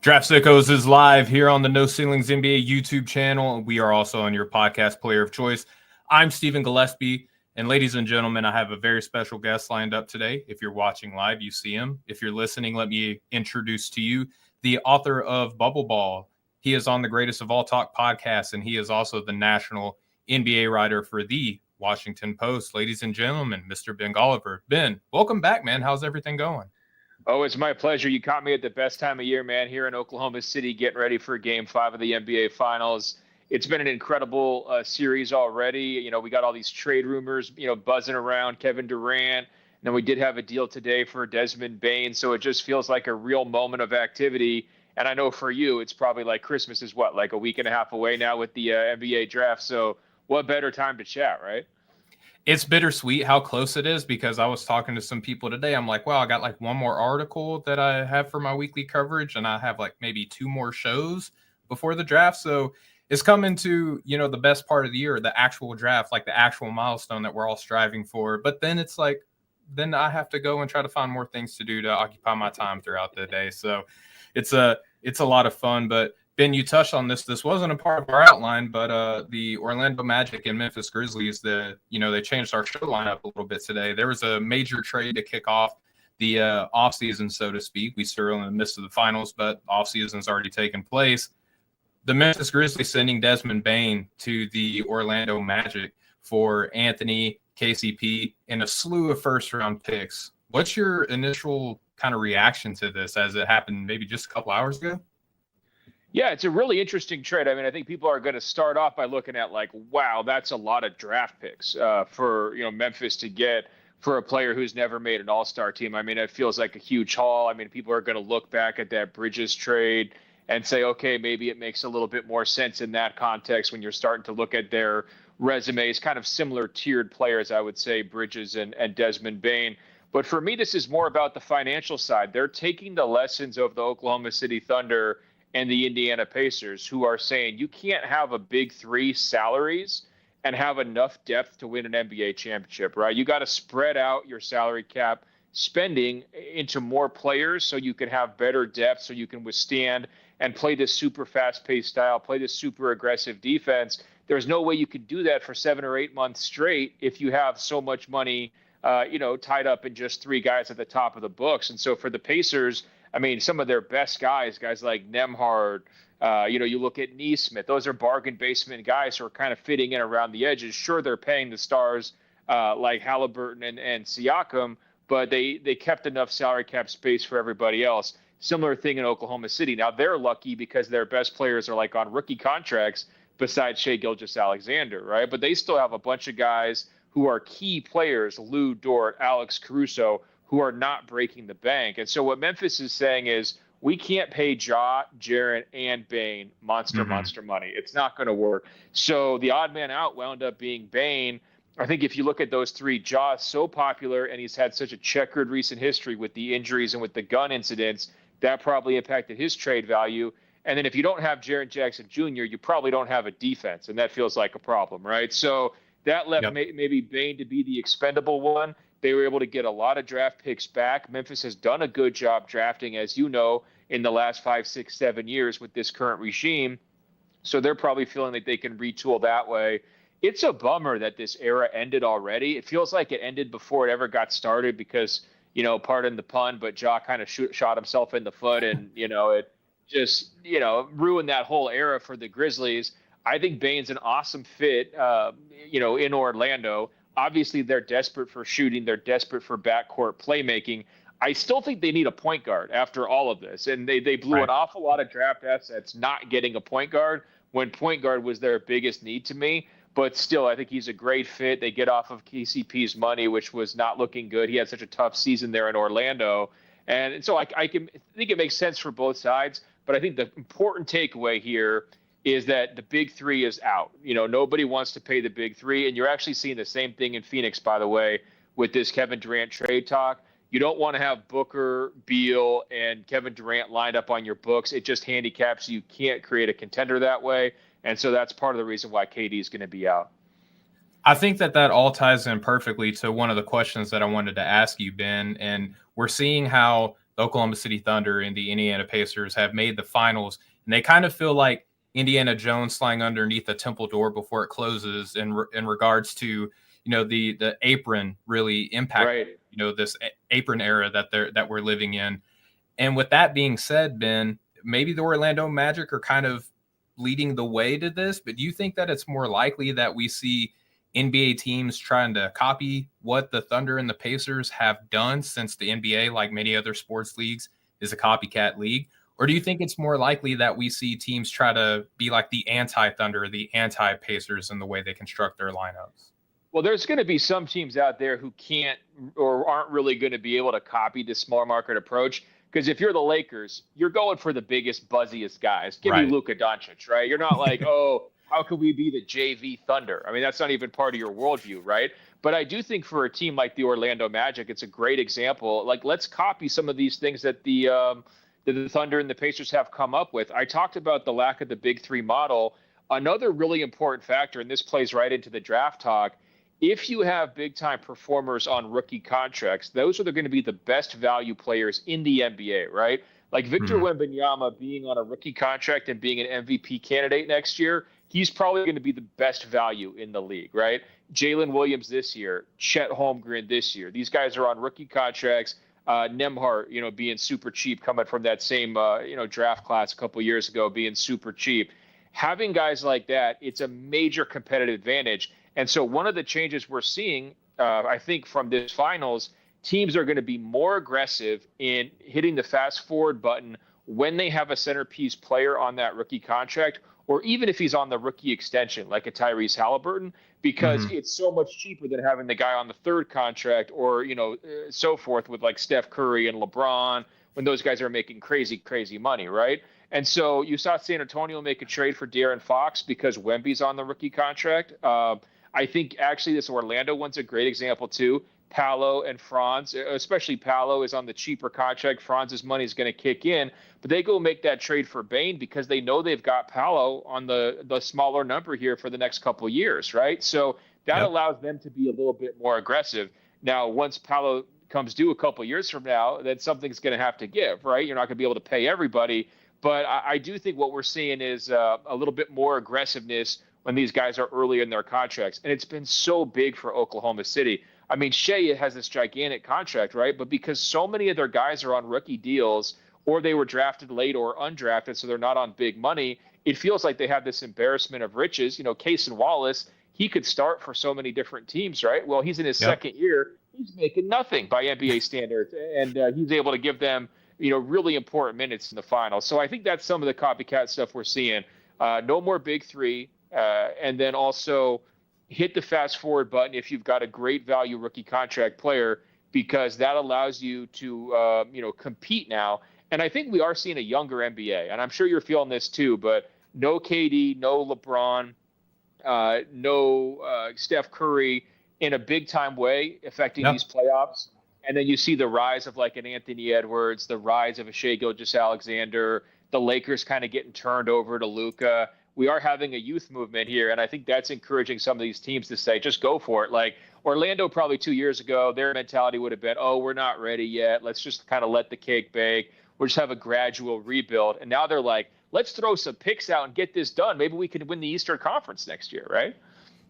Draft Sickos is live here on the No Ceilings NBA YouTube channel. We are also on your podcast player of choice. I'm Stephen Gillespie, and ladies and gentlemen, I have a very special guest lined up today. If you're watching live, you see him. If you're listening, let me introduce to you the author of Bubble Ball. He is on the Greatest of All Talk podcast, and he is also the national NBA writer for the Washington Post. Ladies and gentlemen, Mr. Ben Golliver. Ben, welcome back, man. How's everything going? Oh, it's my pleasure. You caught me at the best time of year, man, here in Oklahoma City, getting ready for Game 5 of the NBA Finals. It's been an incredible series already. You know, we got all these trade rumors, buzzing around Kevin Durant. And then we did have a deal today for Desmond Bane. So it just feels like a real moment of activity. And I know for you, it's probably like Christmas is like a week and a half away now with the NBA draft. So what better time to chat, right? It's bittersweet how close it is, because I was talking to some people today. I'm like, well, I got like one more article that I have for my weekly coverage, and I have like maybe two more shows before the draft. So it's coming to, the best part of the year, the actual draft, like the actual milestone that we're all striving for. But then it's like, then I have to go and try to find more things to do to occupy my time throughout the day. So it's a lot of fun. But Ben, you touched on this. This wasn't a part of our outline, but the Orlando Magic and Memphis Grizzlies, they changed our show lineup a little bit today. There was a major trade to kick off the offseason, so to speak. We still in the midst of the finals, but offseason's already taken place. The Memphis Grizzlies sending Desmond Bane to the Orlando Magic for Anthony, KCP, and a slew of first-round picks. What's your initial kind of reaction to this as it happened maybe just a couple hours ago? Yeah, it's a really interesting trade. I mean, I think people are going to start off by looking at like, wow, that's a lot of draft picks for Memphis to get for a player who's never made an All-Star team. I mean, it feels like a huge haul. I mean, people are going to look back at that Bridges trade and say, okay, maybe it makes a little bit more sense in that context when you're starting to look at their resumes, kind of similar tiered players, I would say, Bridges and Desmond Bane. But for me, this is more about the financial side. They're taking the lessons of the Oklahoma City Thunder and the Indiana Pacers, who are saying you can't have a big three salaries and have enough depth to win an NBA championship, right? You got to spread out your salary cap spending into more players so you can have better depth, so you can withstand and play this super fast-paced style, play this super aggressive defense. There's no way you could do that for 7 or 8 months straight if you have so much money, tied up in just three guys at the top of the books. And so for the Pacers, I mean, some of their best guys like Nembhard, you look at Neesmith, those are bargain basement guys who are kind of fitting in around the edges. Sure, they're paying the stars like Halliburton and Siakam, but they kept enough salary cap space for everybody else. Similar thing in Oklahoma City. Now, they're lucky because their best players are like on rookie contracts besides Shai Gilgeous-Alexander, right? But they still have a bunch of guys who are key players, Lou Dort, Alex Caruso, who are not breaking the bank. And so what Memphis is saying is we can't pay Ja, Jaren, and Bane monster money. It's not going to work. So the odd man out wound up being Bane. I think if you look at those three, Ja is so popular and he's had such a checkered recent history with the injuries and with the gun incidents, that probably impacted his trade value. And then if you don't have Jaren Jackson Jr., you probably don't have a defense, and that feels like a problem, right? So that left maybe Bane to be the expendable one. They were able to get a lot of draft picks back. Memphis has done a good job drafting, as you know, in the last 5, 6, 7 years with this current regime. So they're probably feeling that they can retool that way. It's a bummer that this era ended already. It feels like it ended before it ever got started because, pardon the pun, but Ja kind of shot himself in the foot and, it just, ruined that whole era for the Grizzlies. I think Bane's an awesome fit, in Orlando. Obviously, they're desperate for shooting. They're desperate for backcourt playmaking. I still think they need a point guard after all of this. And they blew an awful lot of draft assets not getting a point guard when point guard was their biggest need to me. But still, I think he's a great fit. They get off of KCP's money, which was not looking good. He had such a tough season there in Orlando. And so I think it makes sense for both sides. But I think the important takeaway here is that the big three is out. Nobody wants to pay the big three. And you're actually seeing the same thing in Phoenix, by the way, with this Kevin Durant trade talk. You don't want to have Booker, Beal, and Kevin Durant lined up on your books. It just handicaps you. You can't create a contender that way. And so that's part of the reason why KD is going to be out. I think that all ties in perfectly to one of the questions that I wanted to ask you, Ben. And we're seeing how the Oklahoma City Thunder and the Indiana Pacers have made the finals, and they kind of feel like Indiana Jones flying underneath a temple door before it closes in regards to the apron really impact Right. this apron era that we're living in. And with that being said, Ben, maybe the Orlando Magic are kind of leading the way to this, but do you think that it's more likely that we see NBA teams trying to copy what the Thunder and the Pacers have done, since the NBA, like many other sports leagues, is a copycat league? Or do you think it's more likely that we see teams try to be like the anti-Thunder, the anti-Pacers in the way they construct their lineups? Well, there's going to be some teams out there who can't or aren't really going to be able to copy this small market approach. Because if you're the Lakers, you're going for the biggest, buzziest guys. Give me Luka Doncic, right? You're not like, oh, how could we be the JV Thunder? I mean, that's not even part of your worldview, right? But I do think for a team like the Orlando Magic, it's a great example. Like, let's copy some of these things that the Thunder and the Pacers have come up with. I talked about the lack of the big three model. Another really important factor, and this plays right into the draft talk, if you have big-time performers on rookie contracts, those are going to be the best value players in the NBA, right? Like Victor Wembanyama being on a rookie contract and being an MVP candidate next year, he's probably going to be the best value in the league, right? Jalen Williams this year, Chet Holmgren this year. These guys are on rookie contracts. Nembhard, being super cheap, coming from that same, draft class a couple years ago, being super cheap. Having guys like that, it's a major competitive advantage. And so one of the changes we're seeing, I think, from this finals, teams are going to be more aggressive in hitting the fast forward button when they have a centerpiece player on that rookie contract, or even if he's on the rookie extension, like a Tyrese Halliburton, because it's so much cheaper than having the guy on the third contract, or, so forth, with like Steph Curry and LeBron, when those guys are making crazy, crazy money, right? And so you saw San Antonio make a trade for De'Aaron Fox because Wemby's on the rookie contract. I think actually this Orlando one's a great example too. Paolo and Franz, especially Paolo, is on the cheaper contract. Franz's money is going to kick in, but they go make that trade for Bane because they know they've got Paolo on the smaller number here for the next couple of years, right? So that allows them to be a little bit more aggressive. Now, once Paolo comes due a couple of years from now, then something's going to have to give, right? You're not going to be able to pay everybody, but I do think what we're seeing is a little bit more aggressiveness when these guys are early in their contracts. And it's been so big for Oklahoma City. I mean, Shea has this gigantic contract, right? But because so many of their guys are on rookie deals, or they were drafted late or undrafted, so they're not on big money, it feels like they have this embarrassment of riches. Cason Wallace, he could start for so many different teams, right? Well, he's in his second year. He's making nothing by NBA standards, and he's able to give them, really important minutes in the finals. So I think that's some of the copycat stuff we're seeing. No more big three. And then also hit the fast forward button if you've got a great value rookie contract player, because that allows you to, compete now. And I think we are seeing a younger NBA, and I'm sure you're feeling this too, but no KD, no LeBron, no Steph Curry in a big time way affecting these playoffs. And then you see the rise of like an Anthony Edwards, the rise of a Shai Gilgeous-Alexander, the Lakers kind of getting turned over to Luka. We are having a youth movement here, and I think that's encouraging some of these teams to say, just go for it. Like Orlando probably 2 years ago, their mentality would have been, oh, we're not ready yet. Let's just kind of let the cake bake. We'll just have a gradual rebuild. And now they're like, let's throw some picks out and get this done. Maybe we could win the Eastern Conference next year, right?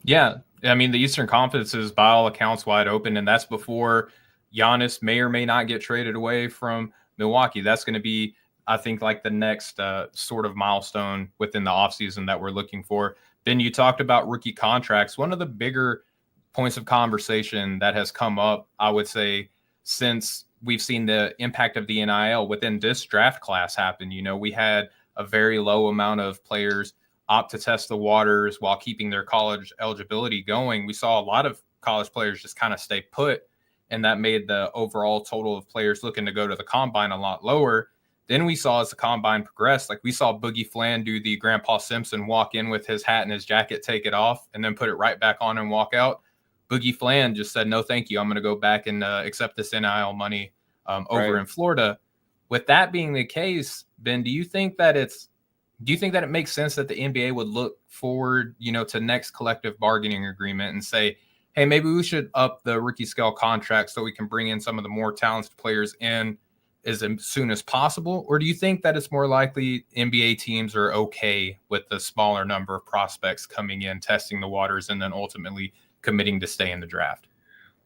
Yeah. I mean, the Eastern Conference is by all accounts wide open, and that's before Giannis may or may not get traded away from Milwaukee. That's going to be, I think, like the next sort of milestone within the offseason that we're looking for. Then you talked about rookie contracts. One of the bigger points of conversation that has come up, I would say, since we've seen the impact of the NIL within this draft class happen. We had a very low amount of players opt to test the waters while keeping their college eligibility going. We saw a lot of college players just kind of stay put, and that made the overall total of players looking to go to the combine a lot lower. Then we saw as the combine progressed, like we saw Boogie Flan do the Grandpa Simpson walk in with his hat and his jacket, take it off, and then put it right back on and walk out. Boogie Flan just said, no, thank you. I'm going to go back and accept this NIL money over in Florida. With that being the case, Ben, do you think that it makes sense that the NBA would look forward, to next collective bargaining agreement and say, hey, maybe we should up the rookie scale contract so we can bring in some of the more talented players in as soon as possible? Or do you think that it's more likely NBA teams are okay with the smaller number of prospects coming in, testing the waters, and then ultimately committing to stay in the draft?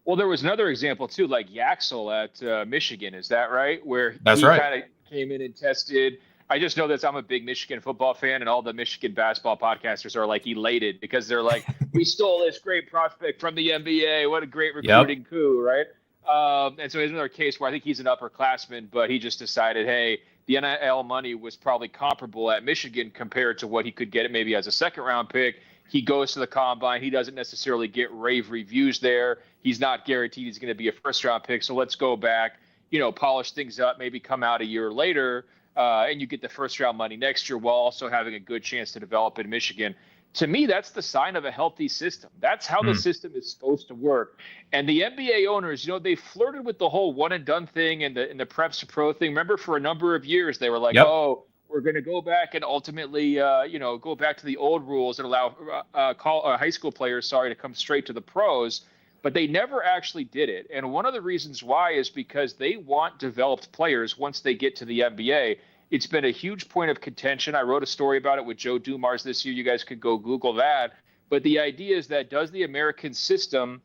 Well, there was another example too, like Yaxel at Michigan. Is that right? Where That's he right. kind of came in and tested. I just know that I'm a big Michigan football fan, and all the Michigan basketball podcasters are like elated because they're like, we stole this great prospect from the NBA. What a great recruiting coup, right? And so there's another case where I think he's an upperclassman, but he just decided, hey, the NIL money was probably comparable at Michigan compared to what he could get maybe as a second-round pick. He goes to the combine. He doesn't necessarily get rave reviews there. He's not guaranteed he's going to be a first-round pick. So let's go back, polish things up, maybe come out a year later, and you get the first-round money next year while also having a good chance to develop in Michigan. To me, that's the sign of a healthy system. That's how the system is supposed to work. And the NBA owners, they flirted with the whole one-and-done thing and the preps to pro thing. Remember, for a number of years, they were like, oh, we're going to go back and ultimately, go back to the old rules that allow high school players, to come straight to the pros. But they never actually did it. And one of the reasons why is because they want developed players once they get to the NBA. It's been a huge point of contention. I wrote a story about it with Joe Dumars this year. You guys could go Google that. But the idea is that does the American system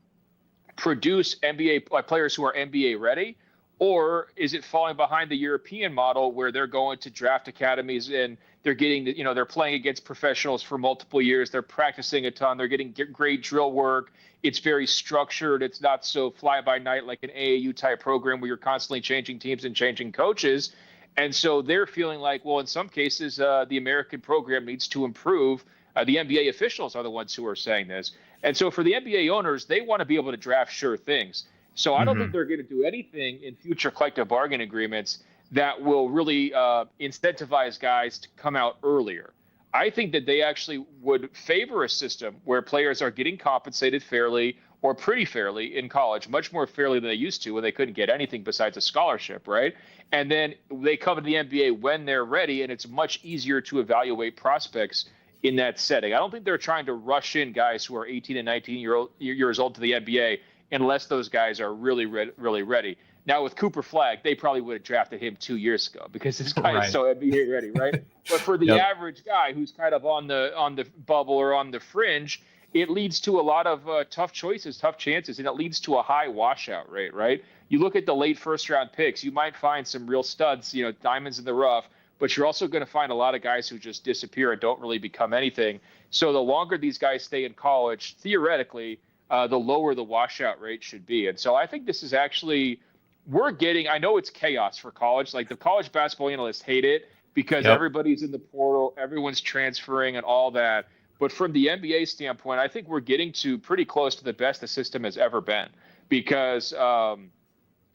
produce NBA players who are NBA ready? Or is it falling behind the European model where they're going to draft academies and they're getting, they're playing against professionals for multiple years. They're practicing a ton. They're getting great drill work. It's very structured. It's not so fly by night like an AAU type program where you're constantly changing teams and changing coaches. And so they're feeling like, well, in some cases, the American program needs to improve. The NBA officials are the ones who are saying this. And so for the NBA owners, they want to be able to draft sure things. So I don't think they're going to do anything in future collective bargain agreements that will really incentivize guys to come out earlier. I think that they actually would favor a system where players are getting compensated fairly or pretty fairly in college, much more fairly than they used to when they couldn't get anything besides a scholarship, right? And then they come to the NBA when they're ready, and it's much easier to evaluate prospects in that setting. I don't think they're trying to rush in guys who are 18 and 19 years old to the NBA unless those guys are really, really ready. Now, with Cooper Flagg, they probably would have drafted him 2 years ago because this guy is so NBA ready, right? But for the average guy who's kind of on the bubble or on the fringe, it leads to a lot of tough choices, tough chances, and it leads to a high washout rate, right? You look at the late first-round picks, you might find some real studs, diamonds in the rough, but you're also going to find a lot of guys who just disappear and don't really become anything. So the longer these guys stay in college, theoretically, the lower the washout rate should be. And so I think this is actually – I know it's chaos for college. Like the college basketball analysts hate it because everybody's in the portal, everyone's transferring and all that. But from the NBA standpoint, I think we're getting to pretty close to the best the system has ever been because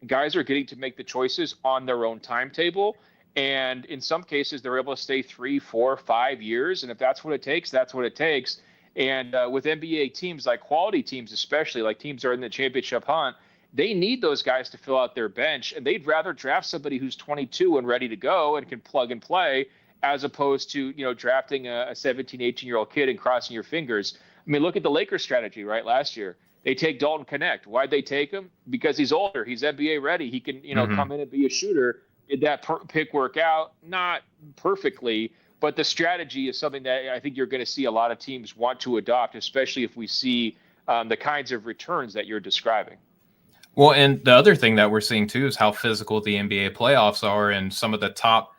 guys are getting to make the choices on their own timetable. And in some cases, they're able to stay 3, 4, 5 years. And if that's what it takes, that's what it takes. And with NBA teams, like quality teams especially, like teams that are in the championship hunt, they need those guys to fill out their bench. And they'd rather draft somebody who's 22 and ready to go and can plug and play as opposed to, drafting a 17, 18-year-old kid and crossing your fingers. I mean, look at the Lakers strategy, right? Last year, they take Dalton Connect. Why'd they take him? Because he's older. He's NBA ready. He can, come in and be a shooter. Did that pick work out? Not perfectly, but the strategy is something that I think you're going to see a lot of teams want to adopt, especially if we see the kinds of returns that you're describing. Well, and the other thing that we're seeing too is how physical the NBA playoffs are, and some of the top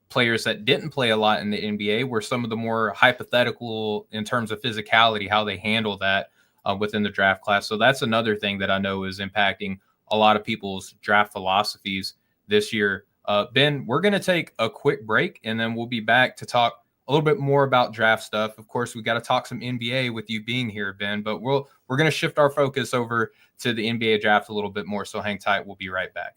players that didn't play a lot in the NBA were some of the more hypothetical in terms of physicality, how they handle that within the draft class. So that's another thing that I know is impacting a lot of people's draft philosophies this year. Ben, we're going to take a quick break, and then we'll be back to talk a little bit more about draft stuff. Of course, we got to talk some NBA with you being here, Ben, but we're going to shift our focus over to the NBA draft a little bit more. So hang tight. We'll be right back.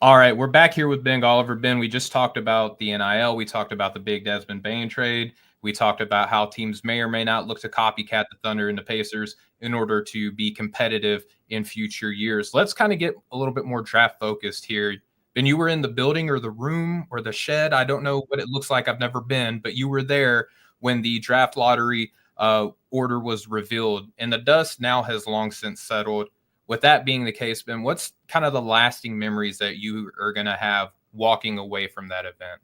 All right, we're back here with Ben Golliver. Ben, we just talked about the NIL. We talked about the big Desmond Bane trade. We talked about how teams may or may not look to copycat the Thunder and the Pacers in order to be competitive in future years. Let's kind of get a little bit more draft focused here. Ben, you were in the building or the room or the shed. I don't know what it looks like. I've never been, but you were there when the draft lottery order was revealed, and the dust now has long since settled. With that being the case, Ben, what's kind of the lasting memories that you are going to have walking away from that event?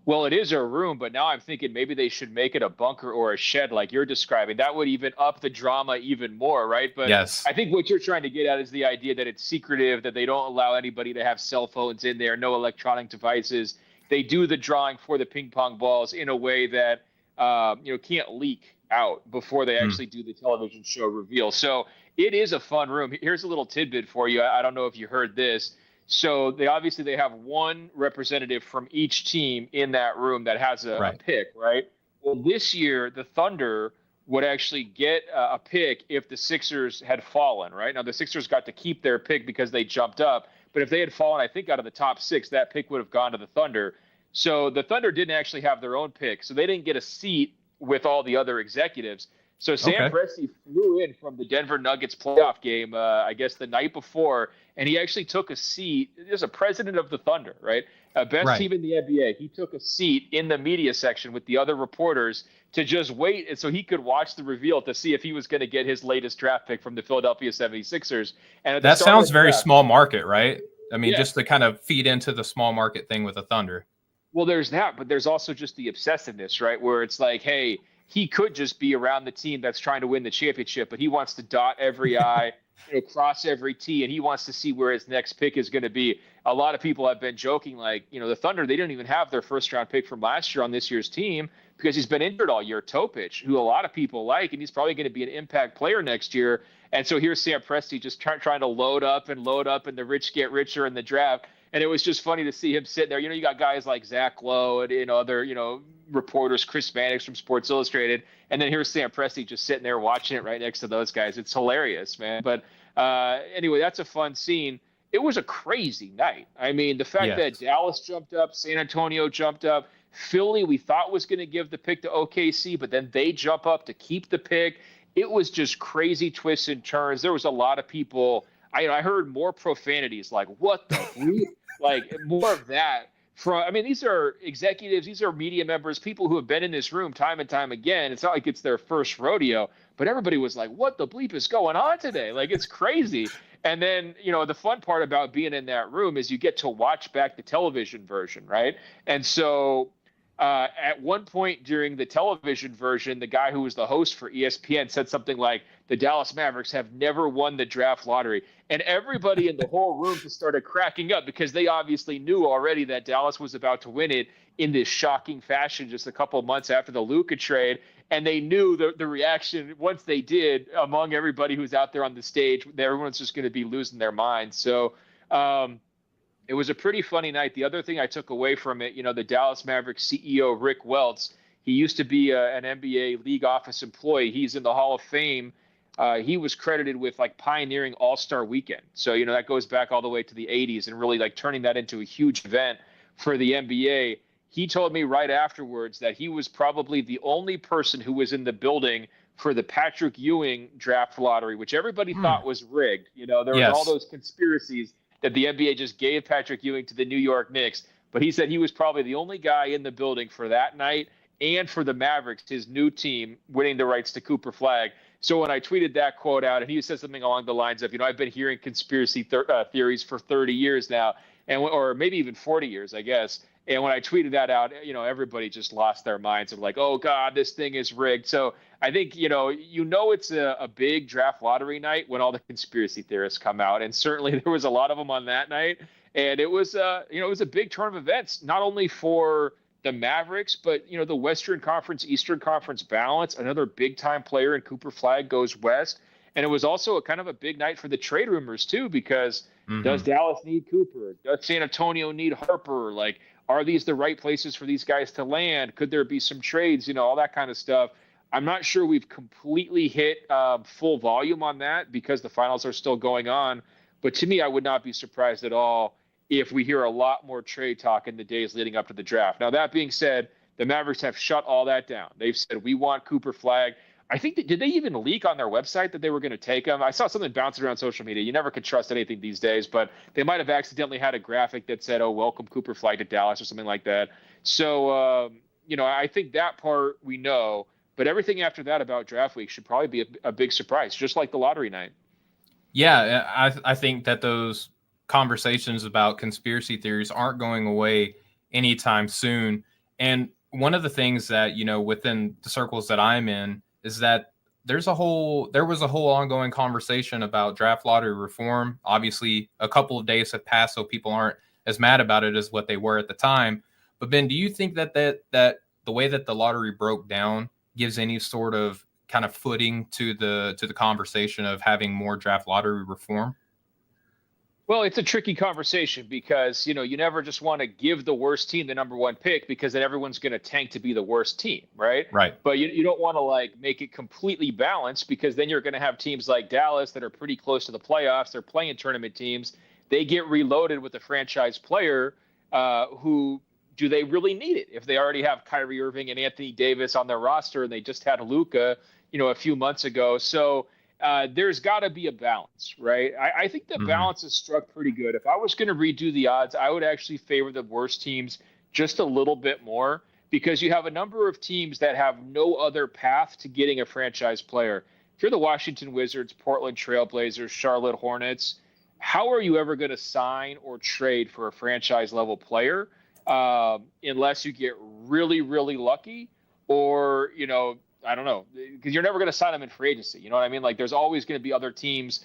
Well, it is a room, but now I'm thinking maybe they should make it a bunker or a shed like you're describing. That would even up the drama even more, right? But Yes. I think what you're trying to get at is the idea that it's secretive, that they don't allow anybody to have cell phones in there, no electronic devices. They do the drawing for the ping pong balls in a way that can't leak out before they actually do the television show reveal. So it is a fun room. Here's a little tidbit for you. I don't know if you heard this. So they have one representative from each team in that room that has a pick, right? Well, this year the Thunder would actually get a pick if the Sixers had fallen, right? Now the Sixers got to keep their pick because they jumped up, but if they had fallen, I think out of the top 6, that pick would have gone to the Thunder. So the Thunder didn't actually have their own pick, so they didn't get a seat with all the other executives. So Sam Presti flew in from the Denver Nuggets playoff game, I guess the night before, and he actually took a seat as a president of the Thunder, right? Best team in the NBA. He took a seat in the media section with the other reporters to just wait, and so he could watch the reveal to see if he was going to get his latest draft pick from the Philadelphia 76ers. And that sounds very small market, right? I mean, just to kind of feed into the small market thing with the Thunder. Well, there's that, but there's also just the obsessiveness, right? Where it's like, hey, he could just be around the team that's trying to win the championship, but he wants to dot every I, cross every T, and he wants to see where his next pick is going to be. A lot of people have been joking, like, the Thunder, they didn't even have their first-round pick from last year on this year's team because he's been injured all year, Topic, who a lot of people like, and he's probably going to be an impact player next year. And so here's Sam Presti just trying to load up, and the rich get richer in the draft. And it was just funny to see him sitting there. You got guys like Zach Lowe and other, reporters, Chris Mannix from Sports Illustrated. And then here's Sam Presti just sitting there watching it right next to those guys. It's hilarious, man. But anyway, that's a fun scene. It was a crazy night. I mean, the fact that Dallas jumped up, San Antonio jumped up, Philly we thought was going to give the pick to OKC, but then they jump up to keep the pick. It was just crazy twists and turns. There was a lot of people. I heard more profanities like, what the bleep? Like more of that these are executives, these are media members, people who have been in this room time and time again. It's not like it's their first rodeo, but everybody was like, what the bleep is going on today? Like, it's crazy. And then, the fun part about being in that room is you get to watch back the television version, right? And so at one point during the television version, the guy who was the host for ESPN said something like, the Dallas Mavericks have never won the draft lottery. And everybody in the whole room just started cracking up because they obviously knew already that Dallas was about to win it in this shocking fashion just a couple of months after the Luka trade. And they knew the reaction once they did among everybody who's out there on the stage, everyone's just going to be losing their minds. So it was a pretty funny night. The other thing I took away from it, the Dallas Mavericks CEO, Rick Welts, he used to be an NBA league office employee. He's in the Hall of Fame. He was credited with pioneering All-Star Weekend. So, that goes back all the way to the 80s and really turning that into a huge event for the NBA. He told me right afterwards that he was probably the only person who was in the building for the Patrick Ewing draft lottery, which everybody thought was rigged. There was all those conspiracies that the NBA just gave Patrick Ewing to the New York Knicks. But he said he was probably the only guy in the building for that night and for the Mavericks, his new team, winning the rights to Cooper Flagg. So when I tweeted that quote out, and he said something along the lines of, I've been hearing conspiracy theories for 30 years now, or maybe even 40 years, I guess. And when I tweeted that out, everybody just lost their minds of like, oh, God, this thing is rigged. So I think, it's a big draft lottery night when all the conspiracy theorists come out. And certainly there was a lot of them on that night. And it was, it was a big turn of events, not only for the Mavericks, but, the Western Conference, Eastern Conference balance. Another big-time player in Cooper Flagg goes west. And it was also a kind of a big night for the trade rumors, too, because does Dallas need Cooper? Does San Antonio need Harper? Like, are these the right places for these guys to land? Could there be some trades? All that kind of stuff. I'm not sure we've completely hit full volume on that because the finals are still going on. But to me, I would not be surprised at all if we hear a lot more trade talk in the days leading up to the draft. Now, that being said, the Mavericks have shut all that down. They've said, we want Cooper Flagg. I think did they even leak on their website that they were going to take him? I saw something bouncing around social media. You never could trust anything these days, but they might have accidentally had a graphic that said, oh, welcome Cooper Flagg to Dallas or something like that. So, I think that part we know. But everything after that about draft week should probably be a big surprise, just like the lottery night. Yeah, I think that those conversations about conspiracy theories aren't going away anytime soon. And one of the things that, within the circles that I'm in is that there was a whole ongoing conversation about draft lottery reform. Obviously, a couple of days have passed, so people aren't as mad about it as what they were at the time. But Ben, do you think that the way that the lottery broke down gives any sort of kind of footing to the conversation of having more draft lottery reform? Well, it's a tricky conversation because, you never just want to give the worst team the number one pick because then everyone's going to tank to be the worst team, right? Right. But you don't want to like make it completely balanced because then you're going to have teams like Dallas that are pretty close to the playoffs. They're playing tournament teams. They get reloaded with a franchise player who do they really need it if they already have Kyrie Irving and Anthony Davis on their roster and they just had Luka, a few months ago. So there's got to be a balance, right? I think the balance is struck pretty good. If I was going to redo the odds, I would actually favor the worst teams just a little bit more because you have a number of teams that have no other path to getting a franchise player. If you're the Washington Wizards, Portland Trailblazers, Charlotte Hornets, how are you ever going to sign or trade for a franchise level player unless you get really, really lucky or, I don't know, because you're never going to sign them in free agency. You know what I mean? Like there's always going to be other teams,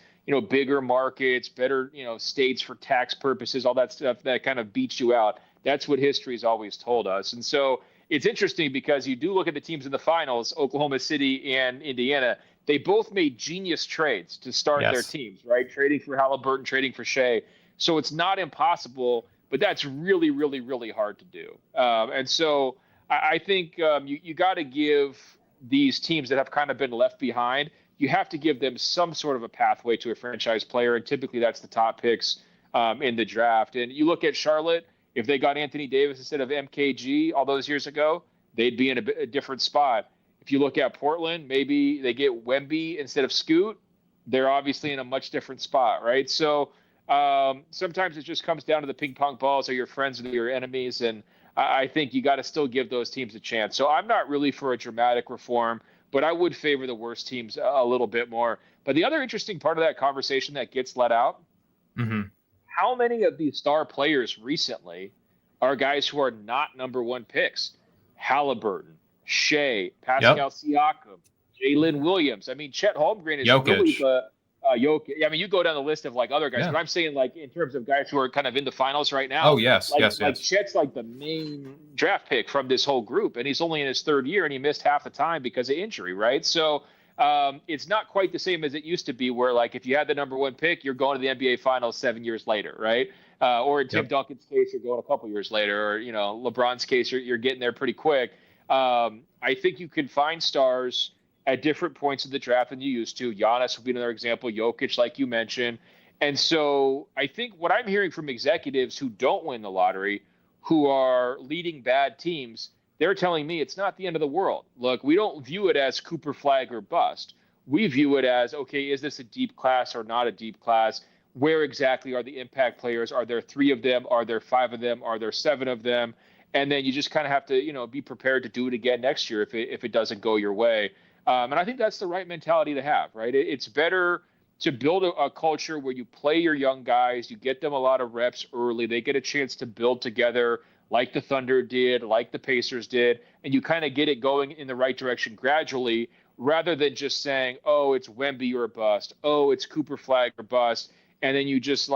bigger markets, better, states for tax purposes, all that stuff that kind of beats you out. That's what history has always told us. And so it's interesting because you do look at the teams in the finals, Oklahoma City and Indiana, they both made genius trades to start their teams, right? Trading for Halliburton, trading for Shea. So it's not impossible, but that's really, really, really hard to do. And so I think you got to give these teams that have kind of been left behind, you have to give them some sort of a pathway to a franchise player. And typically that's the top picks in the draft. And you look at Charlotte, if they got Anthony Davis instead of MKG all those years ago, they'd be in a different spot. If you look at Portland, maybe they get Wemby instead of Scoot. They're obviously in a much different spot, right? So sometimes it just comes down to the ping pong balls. Are your friends or your enemies? And I think you got to still give those teams a chance. So I'm not really for a dramatic reform, but I would favor the worst teams a little bit more. But the other interesting part of that conversation that gets let out, how many of these star players recently are guys who are not number one picks? Halliburton, Shea, Pascal Siakam, Jalen Williams. I mean, Chet Holmgren is really the Jokic. I mean, you go down the list of like other guys, but I'm saying like in terms of guys who are kind of in the finals right now. Oh yes, yes. Chet's like the main draft pick from this whole group, and he's only in his third year, and he missed half the time because of injury, right? So it's not quite the same as it used to be, where like if you had the number one pick, you're going to the NBA Finals 7 years later, right? Or in Tim Duncan's case, you're going a couple years later, or LeBron's case, you're getting there pretty quick. I think you can find stars at different points of the draft than you used to. Giannis would be another example. Jokic, like you mentioned. And so I think what I'm hearing from executives who don't win the lottery, who are leading bad teams, they're telling me it's not the end of the world. Look, we don't view it as Cooper Flagg or bust. We view it as, okay, is this a deep class or not a deep class? Where exactly are the impact players? Are there 3 of them? Are there 5 of them? Are there 7 of them? And then you just kind of have to, be prepared to do it again next year if it doesn't go your way. And I think that's the right mentality to have, right? It's better to build a culture where you play your young guys, you get them a lot of reps early, they get a chance to build together like the Thunder did, like the Pacers did, and you kind of get it going in the right direction gradually rather than just saying, oh, it's Wemby or bust, oh, it's Cooper Flagg or bust, and then you just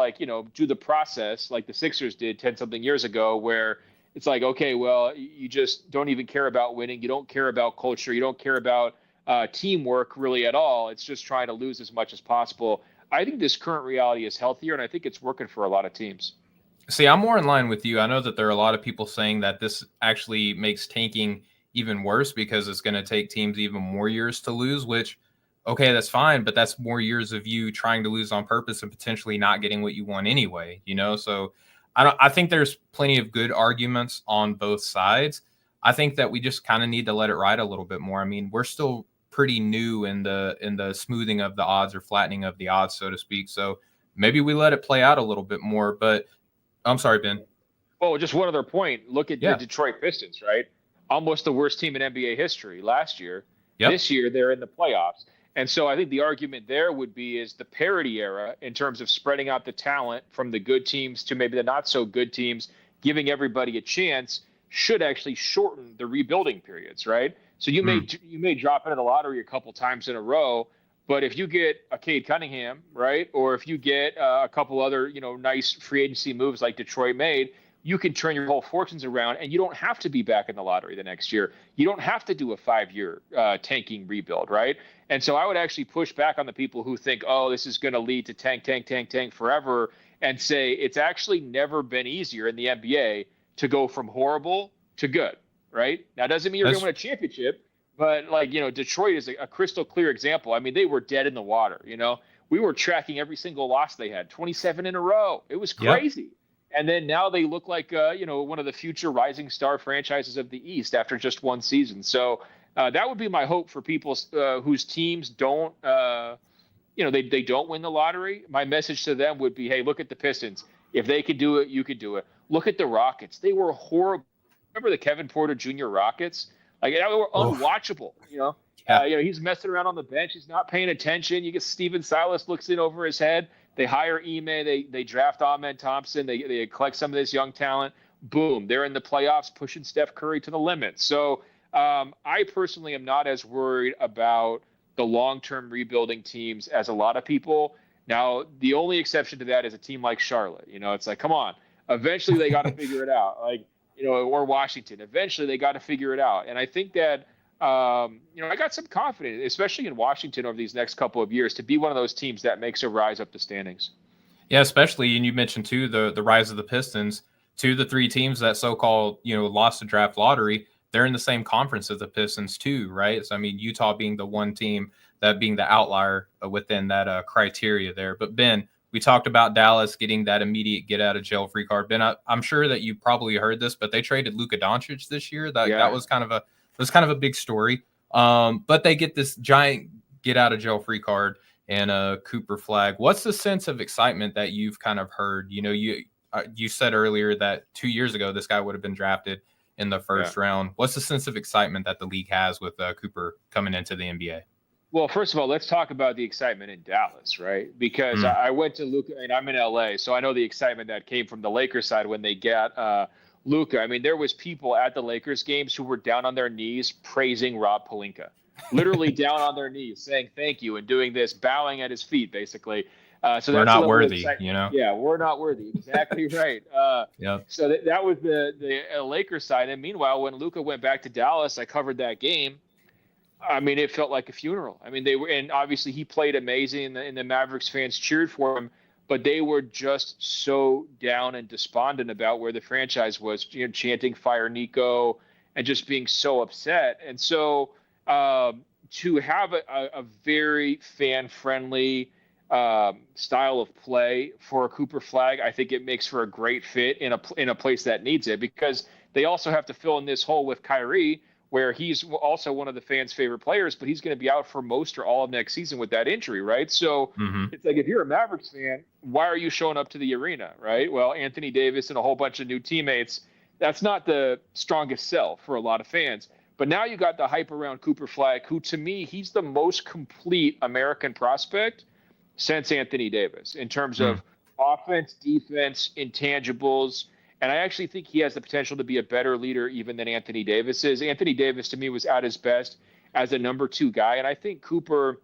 do the process like the Sixers did 10-something years ago where it's like, okay, well, you just don't even care about winning, you don't care about culture, you don't care about teamwork really at all. It's just trying to lose as much as possible. I think this current reality is healthier, and I think it's working for a lot of teams. See, I'm more in line with you. I know that there are a lot of people saying that this actually makes tanking even worse because it's going to take teams even more years to lose, which, okay, that's fine, but that's more years of you trying to lose on purpose and potentially not getting what you want anyway, So I think there's plenty of good arguments on both sides. I think that we just kind of need to let it ride a little bit more. I mean, we're still pretty new in the smoothing of the odds or flattening of the odds, so to speak. So maybe we let it play out a little bit more. But I'm sorry, Ben. Well, just one other point. Look at the Detroit Pistons, right? Almost the worst team in NBA history last year. Yep. This year, they're in the playoffs. And so I think the argument there would be is the parity era in terms of spreading out the talent from the good teams to maybe the not so good teams, giving everybody a chance should actually shorten the rebuilding periods, right? So you may drop into the lottery a couple times in a row, but if you get a Cade Cunningham, right, or if you get a couple other nice free agency moves like Detroit made, you can turn your whole fortunes around, and you don't have to be back in the lottery the next year. You don't have to do a 5-year tanking rebuild, right? And so I would actually push back on the people who think, oh, this is going to lead to tank forever, and say it's actually never been easier in the NBA to go from horrible to good, right? Now, doesn't mean you're going to win a championship, but Detroit is a crystal clear example. I mean, they were dead in the water. We were tracking every single loss they had, 27 in a row. It was crazy. Yep. And then now they look like, one of the future rising star franchises of the East after just one season. So that would be my hope for people whose teams don't, they don't win the lottery. My message to them would be, hey, look at the Pistons. If they could do it, you could do it. Look at the Rockets. They were horrible. Remember the Kevin Porter Jr. Rockets? Like, they were unwatchable, Yeah. He's messing around on the bench. He's not paying attention. You get Steven Silas looks in over his head. They hire Ime. They draft Ahmed Thompson. They collect some of this young talent. Boom, they're in the playoffs, pushing Steph Curry to the limit. So I personally am not as worried about the long-term rebuilding teams as a lot of people. Now, the only exception to that is a team like Charlotte. It's like, come on. Eventually, they got to figure it out. Or Washington. Eventually, they got to figure it out. And I think that I got some confidence, especially in Washington over these next couple of years, to be one of those teams that makes a rise up the standings. Yeah, especially, and you mentioned too the rise of the Pistons. 2 of the 3 teams that so-called lost the draft lottery, they're in the same conference as the Pistons too, right? So I mean, Utah being the one team that being the outlier within that criteria there. But Ben, we talked about Dallas getting that immediate get out of jail free card. Ben, I'm sure that you probably heard this, but they traded Luka Doncic this year. That was kind of a big story. But they get this giant get out of jail free card and Cooper Flagg. What's the sense of excitement that you've kind of heard? You said earlier that 2 years ago this guy would have been drafted in the first round. What's the sense of excitement that the league has with Cooper coming into the NBA? Well, first of all, let's talk about the excitement in Dallas, right? Because I went to Luka, and I'm in LA, so I know the excitement that came from the Lakers side when they got Luka. I mean, there was people at the Lakers games who were down on their knees praising Rob Pelinka, literally down on their knees, saying thank you and doing this, bowing at his feet, basically. So we're not worthy, Yeah, we're not worthy. Exactly right. So that was the Lakers side. And meanwhile, when Luka went back to Dallas, I covered that game. I mean, it felt like a funeral. I mean, and obviously he played amazing, and the Mavericks fans cheered for him, but they were just so down and despondent about where the franchise was, chanting "Fire Nico" and just being so upset. And so to have a very fan-friendly style of play for Cooper Flagg, I think it makes for a great fit in a place that needs it, because they also have to fill in this hole with Kyrie, where he's also one of the fans' favorite players, but he's going to be out for most or all of next season with that injury, right? So It's like, if you're a Mavericks fan, why are you showing up to the arena, right? Well, Anthony Davis and a whole bunch of new teammates, that's not the strongest sell for a lot of fans. But now you got the hype around Cooper Flagg, who, to me, he's the most complete American prospect since Anthony Davis in terms of offense, defense, intangibles. And I actually think he has the potential to be a better leader even than Anthony Davis is. Anthony Davis, to me, was at his best as a number 2 guy. And I think Cooper,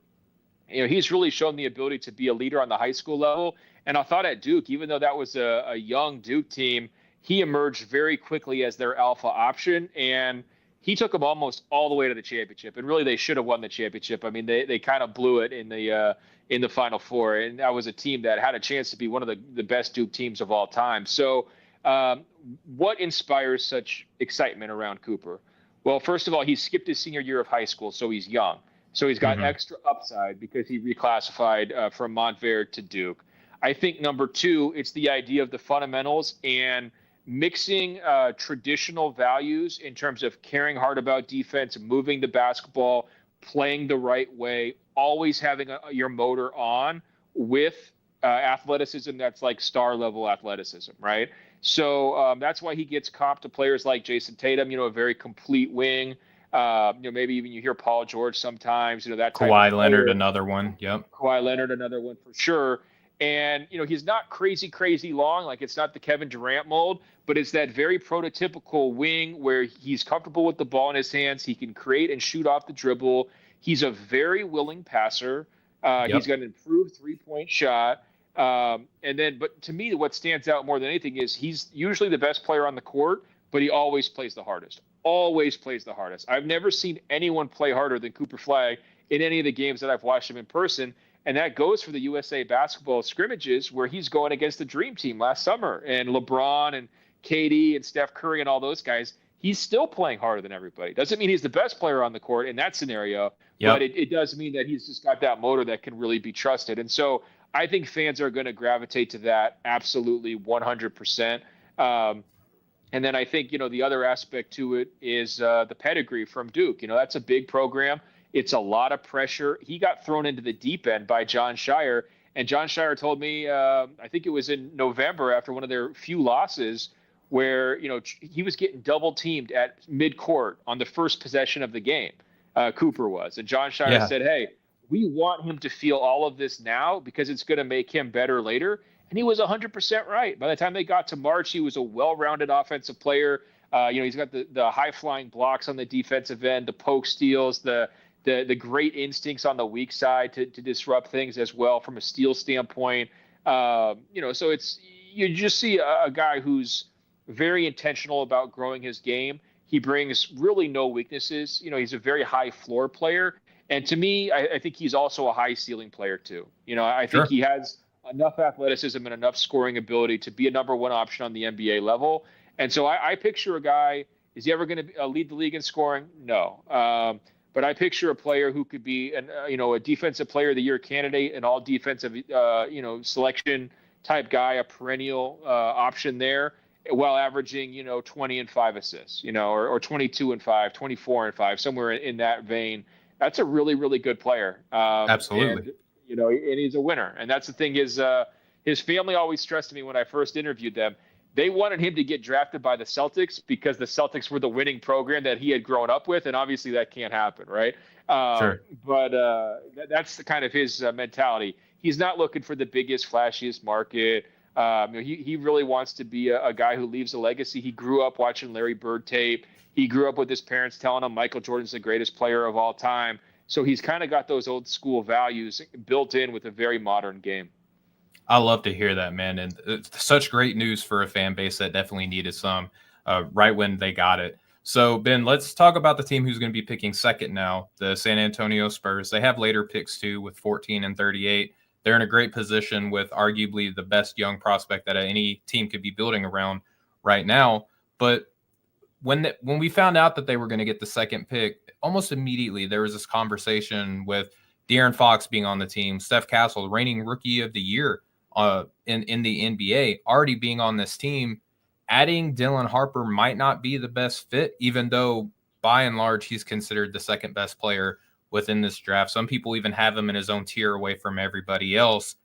he's really shown the ability to be a leader on the high school level. And I thought at Duke, even though that was a young Duke team, he emerged very quickly as their alpha option. And he took them almost all the way to the championship. And really, they should have won the championship. I mean, they kind of blew it in the Final Four. And that was a team that had a chance to be one of the best Duke teams of all time. So what inspires such excitement around Cooper? Well, first of all, he skipped his senior year of high school, so he's young. So he's got extra upside because he reclassified from Montverde to Duke. I think number 2, it's the idea of the fundamentals and mixing traditional values in terms of caring hard about defense, moving the basketball, playing the right way, always having your motor on with athleticism that's like star level athleticism, right? So that's why he gets comped to players like Jason Tatum, a very complete wing. Maybe even you hear Paul George sometimes, that type of Kawhi Leonard, player. another one. Yep. Kawhi Leonard, another one for sure. And, he's not crazy long. Like, it's not the Kevin Durant mold, but it's that very prototypical wing where he's comfortable with the ball in his hands. He can create and shoot off the dribble. He's a very willing passer. He's got an improved 3-point shot. But to me, what stands out more than anything is he's usually the best player on the court, but he always plays the hardest. Always plays the hardest. I've never seen anyone play harder than Cooper Flagg in any of the games that I've watched him in person. And that goes for the USA basketball scrimmages where he's going against the Dream Team last summer and LeBron and KD and Steph Curry and all those guys. He's still playing harder than everybody. Doesn't mean he's the best player on the court in that scenario, but it does mean that he's just got that motor that can really be trusted. And so I think fans are going to gravitate to that absolutely 100%. And then I think, the other aspect to it is the pedigree from Duke. That's a big program. It's a lot of pressure. He got thrown into the deep end by John Shire. And John Shire told me, I think it was in November after one of their few losses, where, he was getting double teamed at midcourt on the first possession of the game. Cooper was. And John Shire said, hey, we want him to feel all of this now because it's going to make him better later. And he was 100% right. By the time they got to March, he was a well-rounded offensive player. He's got the high-flying blocks on the defensive end, the poke steals, the great instincts on the weak side to disrupt things as well from a steal standpoint. So you just see a guy who's very intentional about growing his game. He brings really no weaknesses. He's a very high floor player. And to me, I think he's also a high ceiling player too. I think he has enough athleticism and enough scoring ability to be a number one option on the NBA level. And so I picture a guy, is he ever going to lead the league in scoring? No. But I picture a player who could be a defensive player of the year candidate, an all defensive, selection type guy, a perennial option there, while averaging, 20 and 5 assists, or 22 and 5, 24 and 5, somewhere in that vein. That's a really, really good player. Absolutely. And he's a winner. And that's the thing is his family always stressed to me when I first interviewed them. They wanted him to get drafted by the Celtics because the Celtics were the winning program that he had grown up with. And obviously that can't happen, right? Sure. But that's the kind of his mentality. He's not looking for the biggest, flashiest market. He really wants to be a guy who leaves a legacy. He grew up watching Larry Bird tape. He grew up with his parents telling him Michael Jordan's the greatest player of all time. So he's kind of got those old school values built in with a very modern game. I love to hear that, man. And it's such great news for a fan base that definitely needed some right when they got it. So, Ben, let's talk about the team who's going to be picking second now, the San Antonio Spurs. They have later picks too with 14 and 38. They're in a great position with arguably the best young prospect that any team could be building around right now. But when we found out that they were going to get the second pick, almost immediately there was this conversation with De'Aaron Fox being on the team, Steph Castle, reigning rookie of the year in the NBA, already being on this team. Adding Dylan Harper might not be the best fit, even though by and large he's considered the second best player within this draft. Some people even have him in his own tier away from everybody else.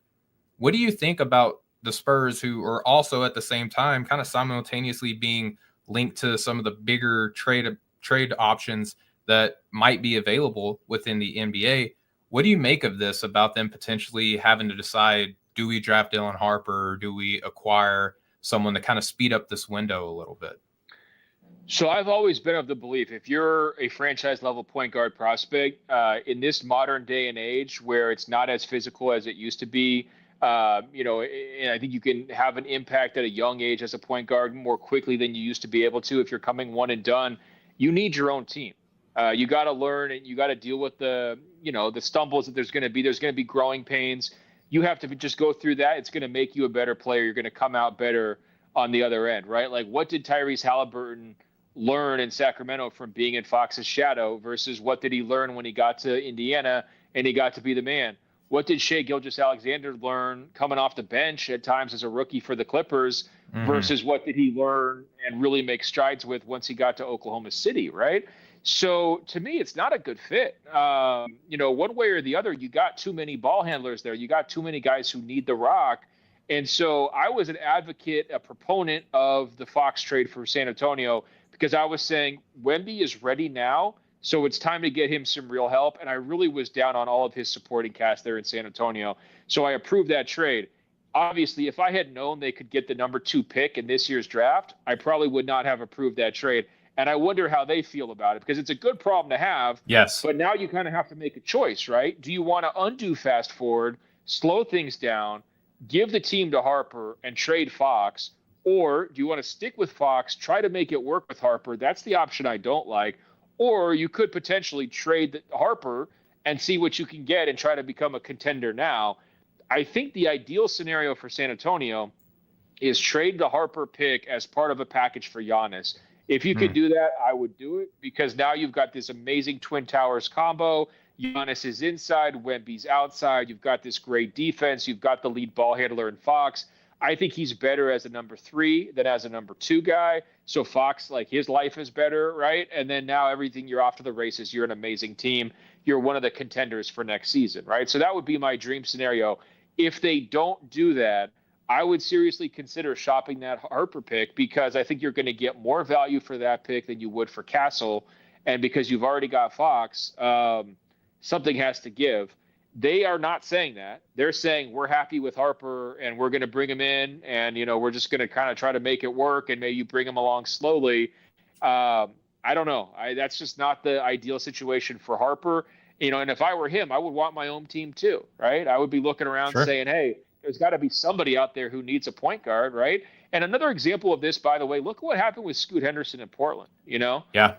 What do you think about the Spurs, who are also at the same time kind of simultaneously being linked to some of the bigger trade options that might be available within the NBA? What do you make of this about them potentially having to decide, do we draft Dylan Harper or do we acquire someone to kind of speed up this window a little bit? So I've always been of the belief, if you're a franchise level point guard prospect in this modern day and age where it's not as physical as it used to be, and I think you can have an impact at a young age as a point guard more quickly than you used to be able to. If you're coming one and done, you need your own team. You got to learn and you got to deal with the stumbles that there's going to be. There's going to be growing pains. You have to just go through that. It's going to make you a better player. You're going to come out better on the other end, right? Like, what did Tyrese Halliburton learn in Sacramento from being in Fox's shadow versus what did he learn when he got to Indiana and he got to be the man? What did Shai Gilgeous-Alexander learn coming off the bench at times as a rookie for the Clippers versus what did he learn and really make strides with once he got to Oklahoma City, right? So to me, it's not a good fit. One way or the other, you got too many ball handlers there. You got too many guys who need the rock. And so I was an advocate, a proponent of the Fox trade for San Antonio because I was saying Wemby is ready now. So it's time to get him some real help. And I really was down on all of his supporting cast there in San Antonio. So I approved that trade. Obviously, if I had known they could get the number 2 pick in this year's draft, I probably would not have approved that trade. And I wonder how they feel about it, because it's a good problem to have. Yes. But now you kind of have to make a choice, right? Do you want to undo fast forward, slow things down, give the team to Harper and trade Fox? Or do you want to stick with Fox, try to make it work with Harper? That's the option I don't like. Or you could potentially trade Harper and see what you can get and try to become a contender now. I think the ideal scenario for San Antonio is trade the Harper pick as part of a package for Giannis. If you could do that, I would do it, because now you've got this amazing Twin Towers combo. Giannis is inside, Wemby's outside. You've got this great defense. You've got the lead ball handler in Fox. I think he's better as a number 3 than as a number 2 guy. So Fox, like, his life is better, right? And then now everything, you're off to the races. You're an amazing team. You're one of the contenders for next season, right? So that would be my dream scenario. If they don't do that, I would seriously consider shopping that Harper pick, because I think you're going to get more value for that pick than you would for Castle. And because you've already got Fox, something has to give. They are not saying that. They're saying we're happy with Harper and we're going to bring him in, and, you know, we're just going to kind of try to make it work, and maybe you bring him along slowly. I don't know. That's just not the ideal situation for Harper. You know, and if I were him, I would want my own team too, right? I would be looking around saying, hey, there's got to be somebody out there who needs a point guard, right? And another example of this, by the way, look what happened with Scoot Henderson in Portland, you know? Yeah.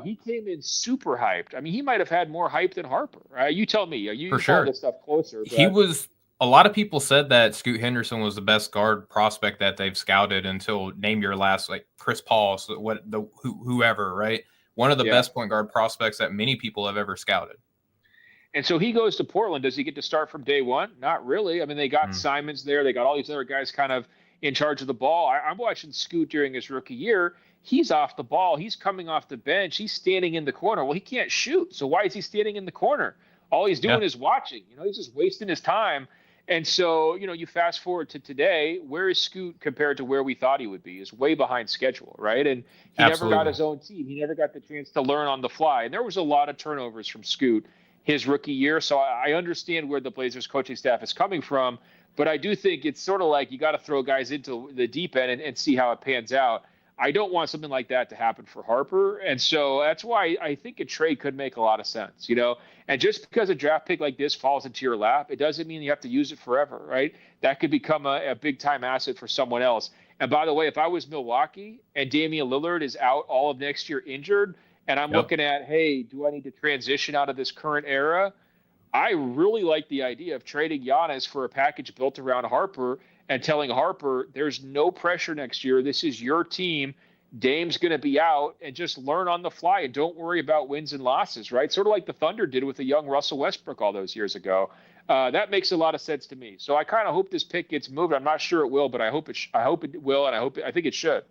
He came in super hyped. I mean, he might have had more hype than Harper, right? You tell me. You For follow sure. this stuff closer. But... He was – a lot of people said that Scoot Henderson was the best guard prospect that they've scouted until name your last, like, Chris Paul, so whoever, right? One of the best point guard prospects that many people have ever scouted. And so he goes to Portland. Does he get to start from day one? Not really. I mean, they got Simons there. They got all these other guys kind of in charge of the ball. I'm watching Scoot during his rookie year. He's off the ball. He's coming off the bench. He's standing in the corner. Well, he can't shoot. So why is he standing in the corner? All he's doing is watching. You know, he's just wasting his time. And so, you know, you fast forward to today, where is Scoot compared to where we thought he would be? Is way behind schedule, right? And he never got his own team. He never got the chance to learn on the fly. And there was a lot of turnovers from Scoot his rookie year. So I understand where the Blazers coaching staff is coming from, but I do think it's sort of like you got to throw guys into the deep end and see how it pans out. I don't want something like that to happen for Harper. And so that's why I think a trade could make a lot of sense, you know, and just because a draft pick like this falls into your lap, it doesn't mean you have to use it forever, right? That could become a big time asset for someone else. And by the way, if I was Milwaukee and Damian Lillard is out all of next year injured, and I'm looking at, hey, do I need to transition out of this current era? I really like the idea of trading Giannis for a package built around Harper and telling Harper, there's no pressure next year. This is your team. Dame's going to be out, and just learn on the fly and don't worry about wins and losses, right? Sort of like the Thunder did with the young Russell Westbrook all those years ago. That makes a lot of sense to me. So I kind of hope this pick gets moved. I'm not sure it will, but I hope it will, and I think it should.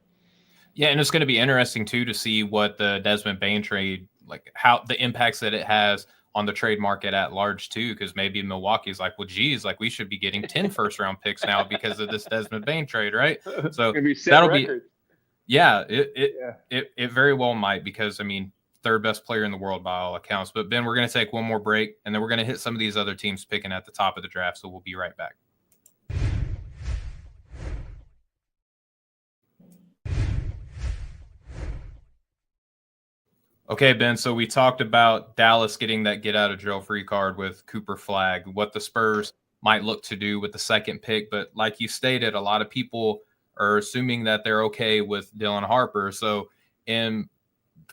Yeah, and it's going to be interesting, too, to see what the Desmond Bane trade, like how the impacts that it has on the trade market at large, too, because maybe Milwaukee's like, well, geez, like we should be getting 10 first-round picks now because of this Desmond Bane trade, right? So that'll be – yeah, it very well might, because, I mean, third best player in the world by all accounts. But, Ben, we're going to take one more break, and then we're going to hit some of these other teams picking at the top of the draft, so we'll be right back. Okay, Ben, so we talked about Dallas getting that get-out-of-jail-free card with Cooper Flagg, what the Spurs might look to do with the second pick. But like you stated, a lot of people are assuming that they're okay with Dylan Harper. So in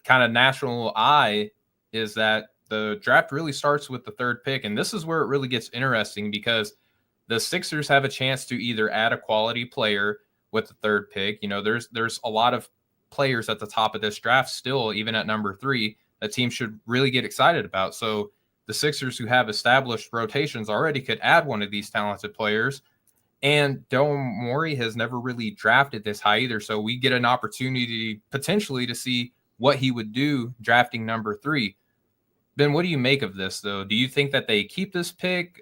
kind of national eye is that the draft really starts with the third pick. And this is where it really gets interesting, because the Sixers have a chance to either add a quality player with the third pick. You know, there's a lot of players at the top of this draft still, even at number 3, that teams should really get excited about. So the Sixers, who have established rotations already, could add one of these talented players. And Daryl Morey has never really drafted this high either. So we get an opportunity potentially to see what he would do drafting number 3. Ben, what do you make of this, though? Do you think that they keep this pick?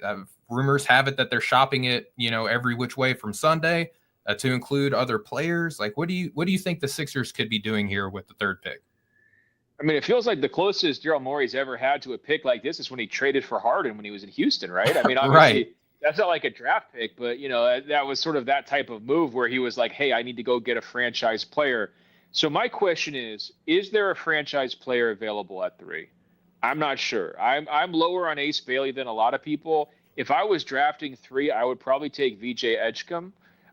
Rumors have it that they're shopping it, you know, every which way from Sunday to include other players. Like, what do you think the Sixers could be doing here with the third pick? I mean, it feels like the closest Daryl Morey's ever had to a pick like this is when he traded for Harden when he was in Houston, right? I mean, Right. obviously that's not like a draft pick, but that was sort of that type of move where he was like, "Hey, I need to go get a franchise player." So my question is there a franchise player available at 3? I'm not sure. I'm lower on Ace Bailey than a lot of people. If I was drafting 3, I would probably take VJ Edgecombe.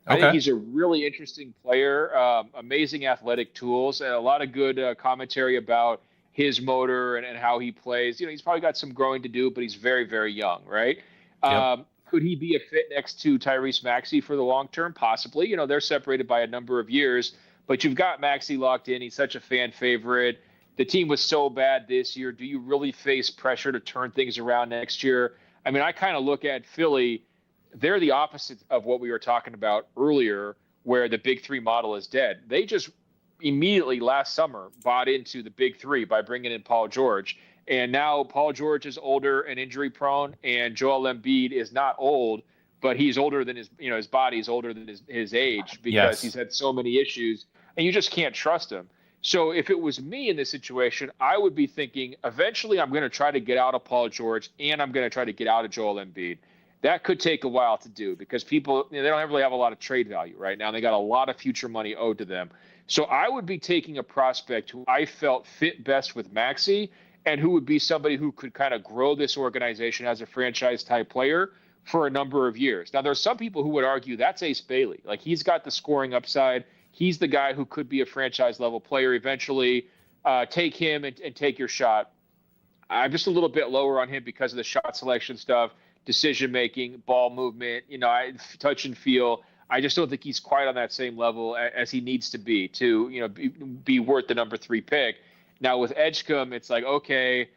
I think Okay. he's a really interesting player, amazing athletic tools, and a lot of good commentary about his motor and how he plays. He's probably got some growing to do, but he's very, very young, right? Yep. Could he be a fit next to Tyrese Maxey for the long term? Possibly. They're separated by a number of years, but you've got Maxey locked in. He's such a fan favorite. The team was so bad this year. Do you really face pressure to turn things around next year? I mean, I kind of look at Philly. They're the opposite of what we were talking about earlier, where the big 3 model is dead. They just immediately last summer bought into the big 3 by bringing in Paul George. And now Paul George is older and injury prone, and Joel Embiid is not old, but he's older than his body is older than his age because he's Yes. had so many issues, and you just can't trust him. So if it was me in this situation, I would be thinking eventually I'm going to try to get out of Paul George and I'm going to try to get out of Joel Embiid. That could take a while to do because people, they don't really have a lot of trade value right now. They got a lot of future money owed to them. So I would be taking a prospect who I felt fit best with Maxey and who would be somebody who could kind of grow this organization as a franchise type player for a number of years. Now, there's some people who would argue that's Ace Bailey. Like, he's got the scoring upside. He's the guy who could be a franchise level player eventually. Take him and take your shot. I'm just a little bit lower on him because of the shot selection stuff, decision making, ball movement, touch and feel. I just don't think he's quite on that same level as he needs to be to be worth the number 3 pick. Now with Edgecombe, it's like, okay,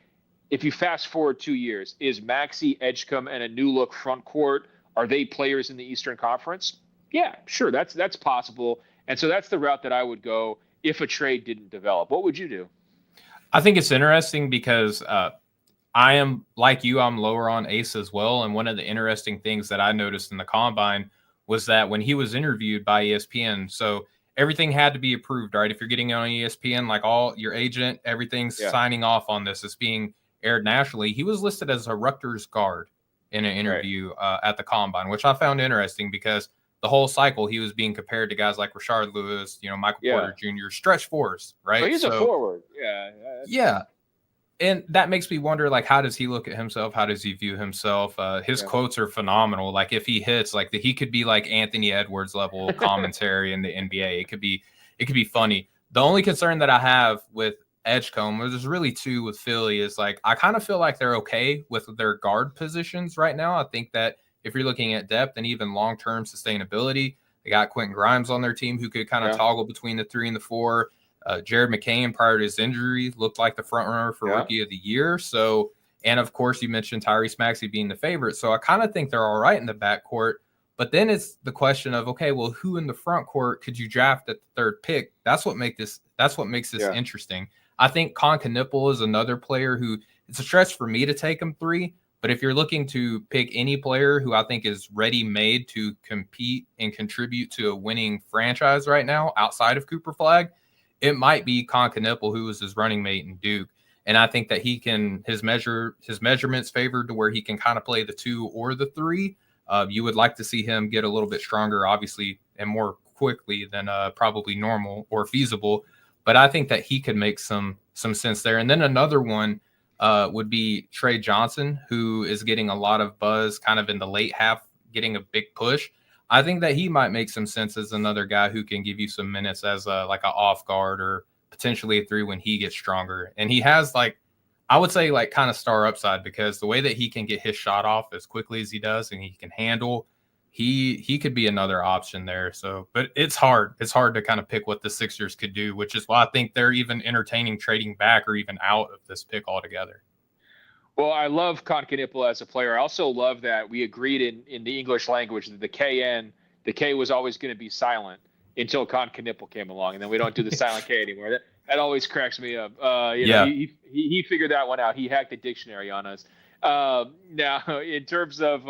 if you fast forward 2 years, is Maxey, Edgecombe, and a new look front court, are they players in the Eastern Conference? Yeah, sure, that's possible. And so that's the route that I would go if a trade didn't develop. What would you do? I think it's interesting because I am like you, I'm lower on Ace as well. And one of the interesting things that I noticed in the combine was that when he was interviewed by ESPN, so everything had to be approved, right? If you're getting on ESPN, like all your agent, everything's signing off on this. It's being aired nationally. He was listed as a Rutgers guard in an interview at the combine, which I found interesting because the whole cycle he was being compared to guys like Rashard Lewis, Michael Porter Jr., stretch fours, right? Oh, he's a forward. Yeah. And that makes me wonder, like, how does he look at himself? How does he view himself? His quotes are phenomenal. Like, if he hits, like, he could be like Anthony Edwards level commentary in the NBA. It could be funny. The only concern that I have with Edgecombe, there's really 2 with Philly, is like I kind of feel like they're okay with their guard positions right now. I think that if you're looking at depth and even long-term sustainability, they got Quentin Grimes on their team who could kind of toggle between the 3 and the 4. Jared McCain, prior to his injury, looked like the front runner for Rookie of the Year. So, and of course, you mentioned Tyrese Maxey being the favorite. So I kind of think they're all right in the backcourt. But then it's the question of, okay, well, who in the front court could you draft at the 3rd pick? That's what makes this interesting. I think Knipple is another player who it's a stretch for me to take him 3. But if you're looking to pick any player who I think is ready-made to compete and contribute to a winning franchise right now outside of Cooper Flagg, it might be Knipple, who was his running mate in Duke. And I think that he can, his measurements favored to where he can kind of play the 2 or the 3. You would like to see him get a little bit stronger, obviously, and more quickly than probably normal or feasible. But I think that he could make some sense there. And then another one would be Trey Johnson, who is getting a lot of buzz kind of in the late half, getting a big push. I think that he might make some sense as another guy who can give you some minutes as like an off guard or potentially a 3 when he gets stronger. And he has I would say kind of star upside because the way that he can get his shot off as quickly as he does and he can handle, he could be another option there. So, but it's hard. It's hard to kind of pick what the Sixers could do, which is why I think they're even entertaining trading back or even out of this pick altogether. Well, I love Knipple as a player. I also love that we agreed in the English language that the K was always going to be silent until Knipple came along, and then we don't do the silent K anymore. That always cracks me up. He figured that one out. He hacked the dictionary on us. Now, in terms of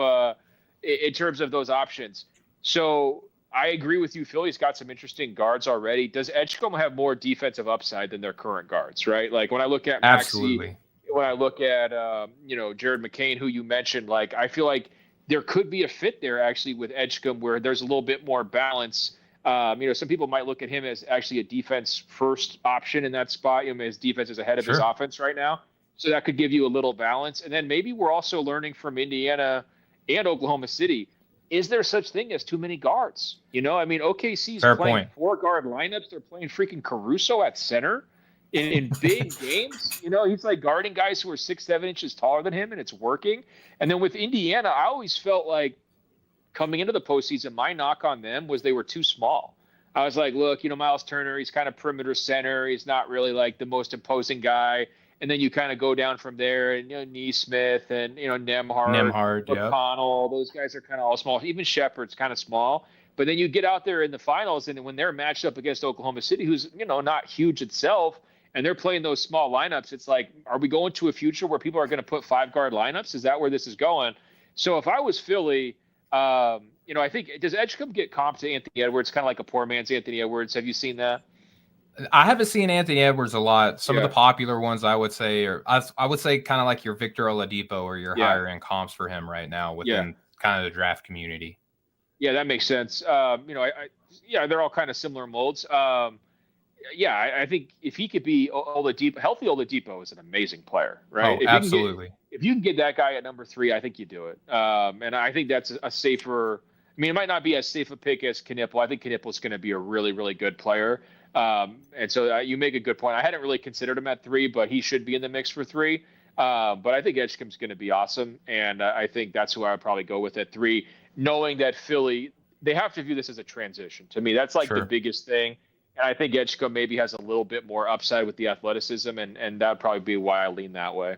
those options, so I agree with you. Philly's got some interesting guards already. Does Edgecombe have more defensive upside than their current guards, right? Like when I look at Maxey, Absolutely. when I look at, Jared McCain, who you mentioned, like I feel like there could be a fit there actually with Edgecombe where there's a little bit more balance. Some people might look at him as actually a defense first option in that spot. His defense is ahead of his Sure. offense right now. So that could give you a little balance. And then maybe we're also learning from Indiana and Oklahoma City. Is there such thing as too many guards? OKC's Fair playing point. 4-guard lineups. They're playing freaking Caruso at center in big games. He's like guarding guys who are 6-7 inches taller than him, and it's working. And then with Indiana, I always felt like coming into the postseason, my knock on them was they were too small. I was like, look, Miles Turner, he's kind of perimeter center. He's not really like the most imposing guy. And then you kind of go down from there, and Neesmith and Nemhard, McConnell, those guys are kind of all small. Even Shepard's kind of small. But then you get out there in the finals, and when they're matched up against Oklahoma City, who's not huge itself, and they're playing those small lineups, it's like, are we going to a future where people are going to put 5-guard lineups? Is that where this is going? So if I was Philly, I think, does Edgecombe get comped to Anthony Edwards, kind of like a poor man's Anthony Edwards? Have you seen that? I haven't seen Anthony Edwards a lot. Some of the popular ones I would say I would say kind of like your Victor Oladipo or your higher end comps for him right now within kind of the draft community. Yeah, that makes sense. They're all kind of similar molds. I think if he could be healthy Oladipo is an amazing player, right? Oh, absolutely. If you can get that guy at number 3, I think you do it. And I think that's a safer. I mean, it might not be as safe a pick as Knipple. I think Knipple's going to be a really, really good player. And so you make a good point. I hadn't really considered him at 3, but he should be in the mix for 3. But I think Edgecombe's going to be awesome. And I think that's who I would probably go with at 3, knowing that Philly, they have to view this as a transition. To me, that's like the biggest thing. And I think Edgecombe maybe has a little bit more upside with the athleticism, and that would probably be why I lean that way.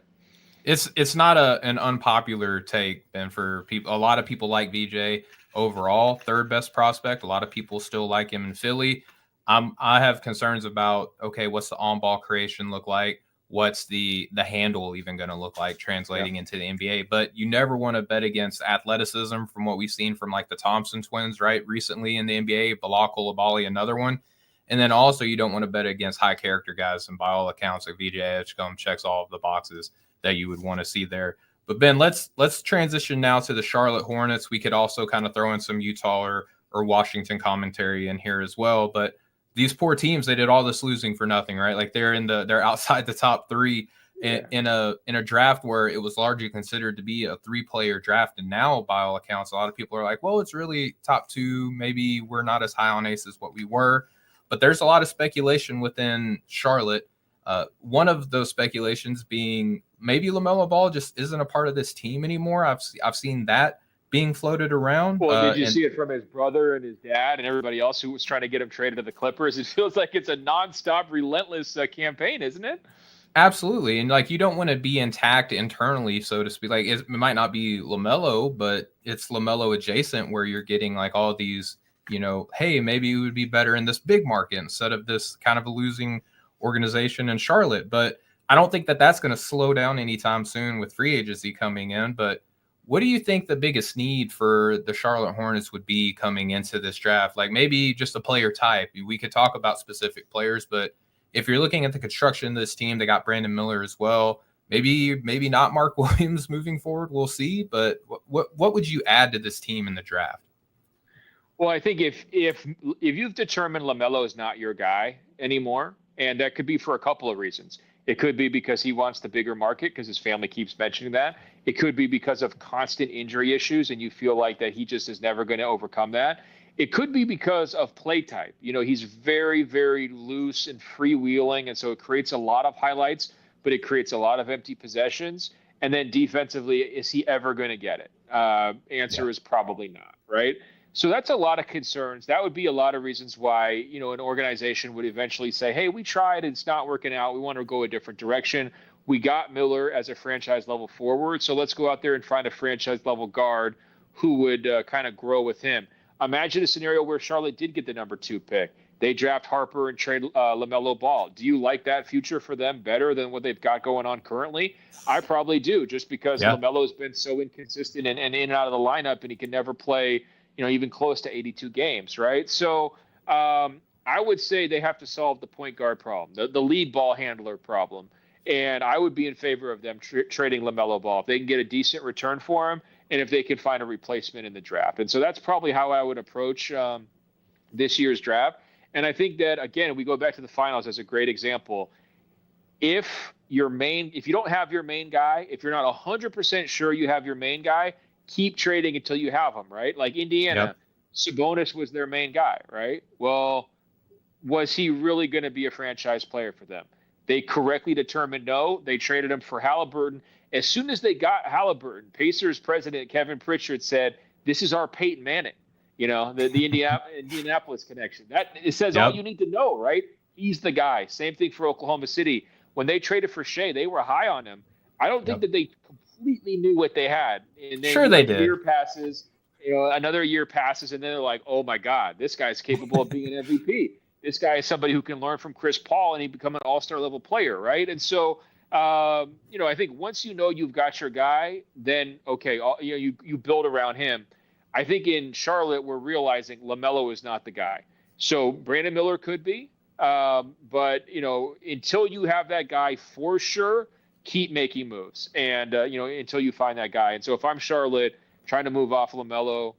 It's not an unpopular take, and for people, a lot of people like VJ overall, 3rd best prospect. A lot of people still like him in Philly. I have concerns about, okay, what's the on-ball creation look like? What's the handle even going to look like translating into the NBA? But you never want to bet against athleticism from what we've seen from like the Thompson twins, right? Recently in the NBA, Bilal Coulibaly, another one. And then also you don't want to bet against high character guys. And by all accounts, like VJ Edgecombe checks all of the boxes that you would want to see there. But Ben, let's transition now to the Charlotte Hornets. We could also kind of throw in some Utah or Washington commentary in here as well. But these poor teams, they did all this losing for nothing, right? Like they're outside the top 3 in a draft where it was largely considered to be a 3-player draft. And now, by all accounts, a lot of people are like, well, it's really top 2. Maybe we're not as high on Ace as what we were. But there's a lot of speculation within Charlotte. One of those speculations being maybe LaMelo Ball just isn't a part of this team anymore. I've seen that being floated around. Well, did you see it from his brother and his dad and everybody else who was trying to get him traded to the Clippers? It feels like it's a nonstop, relentless campaign, isn't it? Absolutely. And like, you don't want to be intact internally, so to speak. Like it might not be LaMelo, but it's LaMelo adjacent where you're getting like all these, hey, maybe it would be better in this big market instead of this kind of a losing organization in Charlotte. But I don't think that that's going to slow down anytime soon with free agency coming in. But what do you think the biggest need for the Charlotte Hornets would be coming into this draft? Like maybe just a player type. We could talk about specific players, but if you're looking at the construction of this team, they got Brandon Miller as well. Maybe not Mark Williams moving forward. We'll see. But what would you add to this team in the draft? Well, I think if you've determined LaMelo is not your guy anymore, and that could be for a couple of reasons. It could be because he wants the bigger market because his family keeps mentioning that. It could be because of constant injury issues and you feel like that he just is never going to overcome that. It could be because of play type. He's very, very loose and freewheeling, and so it creates a lot of highlights, but it creates a lot of empty possessions. And then defensively, is he ever going to get it? Answer is probably not, right? So that's a lot of concerns. That would be a lot of reasons why, an organization would eventually say, hey, we tried, it's not working out. We want to go a different direction. We got Miller as a franchise level forward. So let's go out there and find a franchise level guard who would kind of grow with him. Imagine a scenario where Charlotte did get the number 2 pick. They draft Harper and trade LaMelo Ball. Do you like that future for them better than what they've got going on currently? I probably do, just because LaMelo has been so inconsistent and in and out of the lineup, and he can never play even close to 82 games, right? So I would say they have to solve the point guard problem, the lead ball handler problem. And I would be in favor of them trading LaMelo Ball if they can get a decent return for him and if they can find a replacement in the draft. And so that's probably how I would approach this year's draft. And I think that, again, we go back to the finals as a great example. If you don't have your main guy, if you're not 100% sure you have your main guy, keep trading until you have him, right? Like Indiana, Sabonis was their main guy, right? Well, was he really going to be a franchise player for them? They correctly determined no. They traded him for Halliburton. As soon as they got Halliburton, Pacers president Kevin Pritchard said, "This is our Peyton Manning." The Indianapolis connection. It says all you need to know, right? He's the guy. Same thing for Oklahoma City. When they traded for Shea, they were high on him. I don't think that they completely knew what they had. And then they did. Year passes, another year passes, and then they're like, "Oh my God, this guy's capable of being an MVP. This guy is somebody who can learn from Chris Paul and he become an all-star level player," right? And so, I think once you've got your guy, then okay, you build around him. I think in Charlotte we're realizing LaMelo is not the guy. So Brandon Miller could be, but until you have that guy for sure, keep making moves, and until you find that guy. And so if I'm Charlotte, trying to move off LaMelo,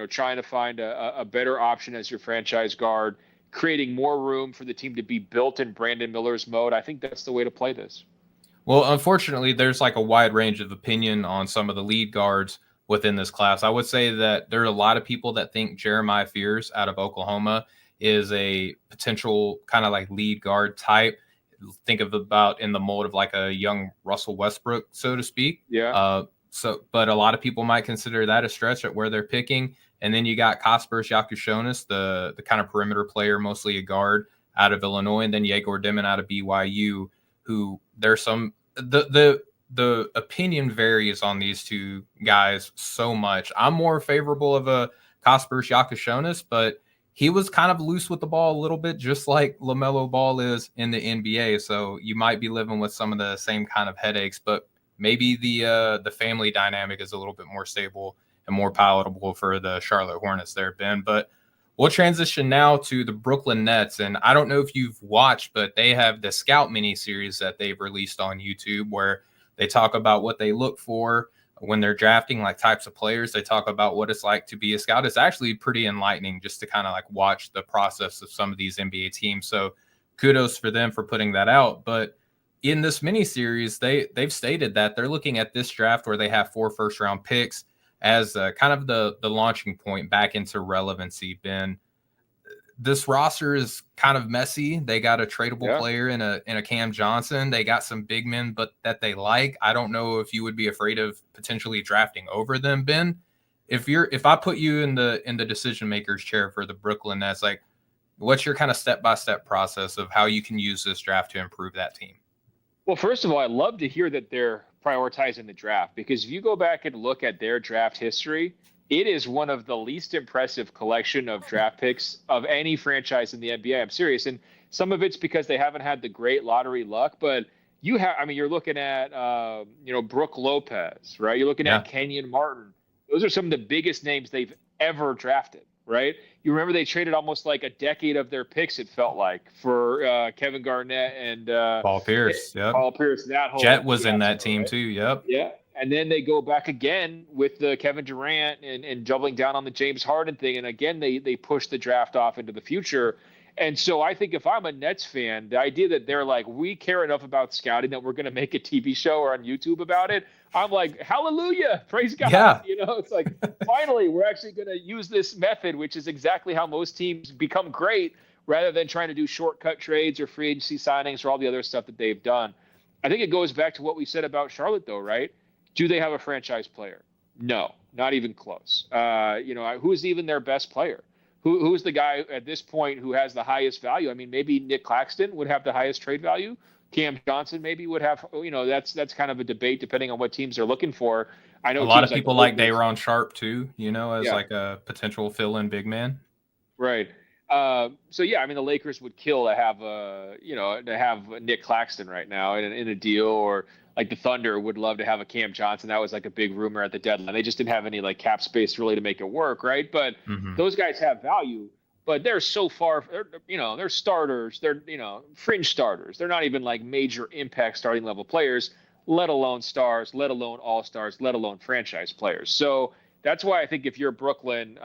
trying to find a better option as your franchise guard, creating more room for the team to be built in Brandon Miller's mode, I think that's the way to play this. Well, unfortunately, there's like a wide range of opinion on some of the lead guards within this class. I would say that there are a lot of people that think Jeremiah Fears out of Oklahoma is a potential kind of like lead guard type. Think of about in the mold of like a young Russell Westbrook, so to speak. Yeah. But a lot of people might consider that a stretch at where they're picking. And then you got Kaspers Yakushonis, the kind of perimeter player, mostly a guard out of Illinois, and then Yegor Dimon out of BYU, who there's some the opinion varies on these two guys so much. I'm more favorable of a Kaspers Yakushonis, but he was kind of loose with the ball a little bit, just like LaMelo Ball is in the NBA. So you might be living with some of the same kind of headaches, but maybe the family dynamic is a little bit more stable and more palatable for the Charlotte Hornets there, Ben. But we'll transition now to the Brooklyn Nets. And I don't know if you've watched, but they have the Scout mini series that they've released on YouTube where they talk about what they look for when they're drafting, like types of players. They talk about what it's like to be a scout. It's actually pretty enlightening just to kind of like watch the process of some of these NBA teams. So kudos for them for putting that out. But in this mini series, they've stated that they're looking at this draft where they have 4 first-round picks as kind of the launching point back into relevancy. Ben, this roster is kind of messy. They got a tradable player in a Cam Johnson. They got some big men, but that they like. I don't know if you would be afraid of potentially drafting over them, Ben. If I put you in the decision maker's chair for the Brooklyn Nets, like, what's your kind of step-by-step process of how you can use this draft to improve that team? Well, first of all, I love to hear that they're prioritizing the draft, because if you go back and look at their draft history, it is one of the least impressive collection of draft picks of any franchise in the NBA. I'm serious. And some of it's because they haven't had the great lottery luck, but you're looking at, Brooke Lopez, right? You're looking at Kenyon Martin. Those are some of the biggest names they've ever drafted, right? You remember they traded almost like a decade of their picks, it felt like, for Kevin Garnett and Paul Pierce. Yep. Paul Pierce. That whole Jet was in that team too. Yep. Yeah. And then they go back again with the Kevin Durant and doubling down on the James Harden thing. And again, they push the draft off into the future. And so I think if I'm a Nets fan, the idea that they're like, we care enough about scouting that we're going to make a TV show or on YouTube about it, I'm like, hallelujah, praise God. Yeah. It's like, finally, we're actually going to use this method, which is exactly how most teams become great, rather than trying to do shortcut trades or free agency signings or all the other stuff that they've done. I think it goes back to what we said about Charlotte, though, right? Do they have a franchise player? No, not even close. Who's even their best player? Who's the guy at this point who has the highest value? I mean, maybe Nick Claxton would have the highest trade value. Cam Johnson maybe would have, that's kind of a debate depending on what teams are looking for. I know a lot of people like Day'Ron Sharp too, as like a potential fill-in big man. Right. So yeah, I mean the Lakers would kill to have Nick Claxton right now in a deal, or like the Thunder would love to have a Cam Johnson. That was like a big rumor at the deadline. They just didn't have any like cap space really to make it work, right? But Hmm. those guys have value, but they're so far, they're starters, they're fringe starters. They're not even like major impact starting level players, let alone stars, let alone all stars, let alone franchise players. So that's why I think if you're Brooklyn,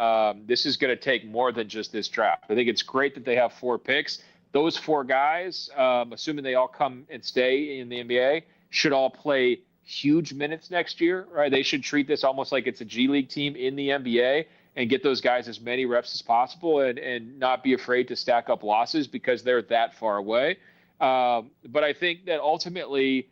this is going to take more than just this draft. I think it's great that they have 4 picks. Those 4 guys, assuming they all come and stay in the NBA, should all play huge minutes next year, right? They should treat this almost like it's a G League team in the NBA and get those guys as many reps as possible, and not be afraid to stack up losses because they're that far away. But I think that ultimately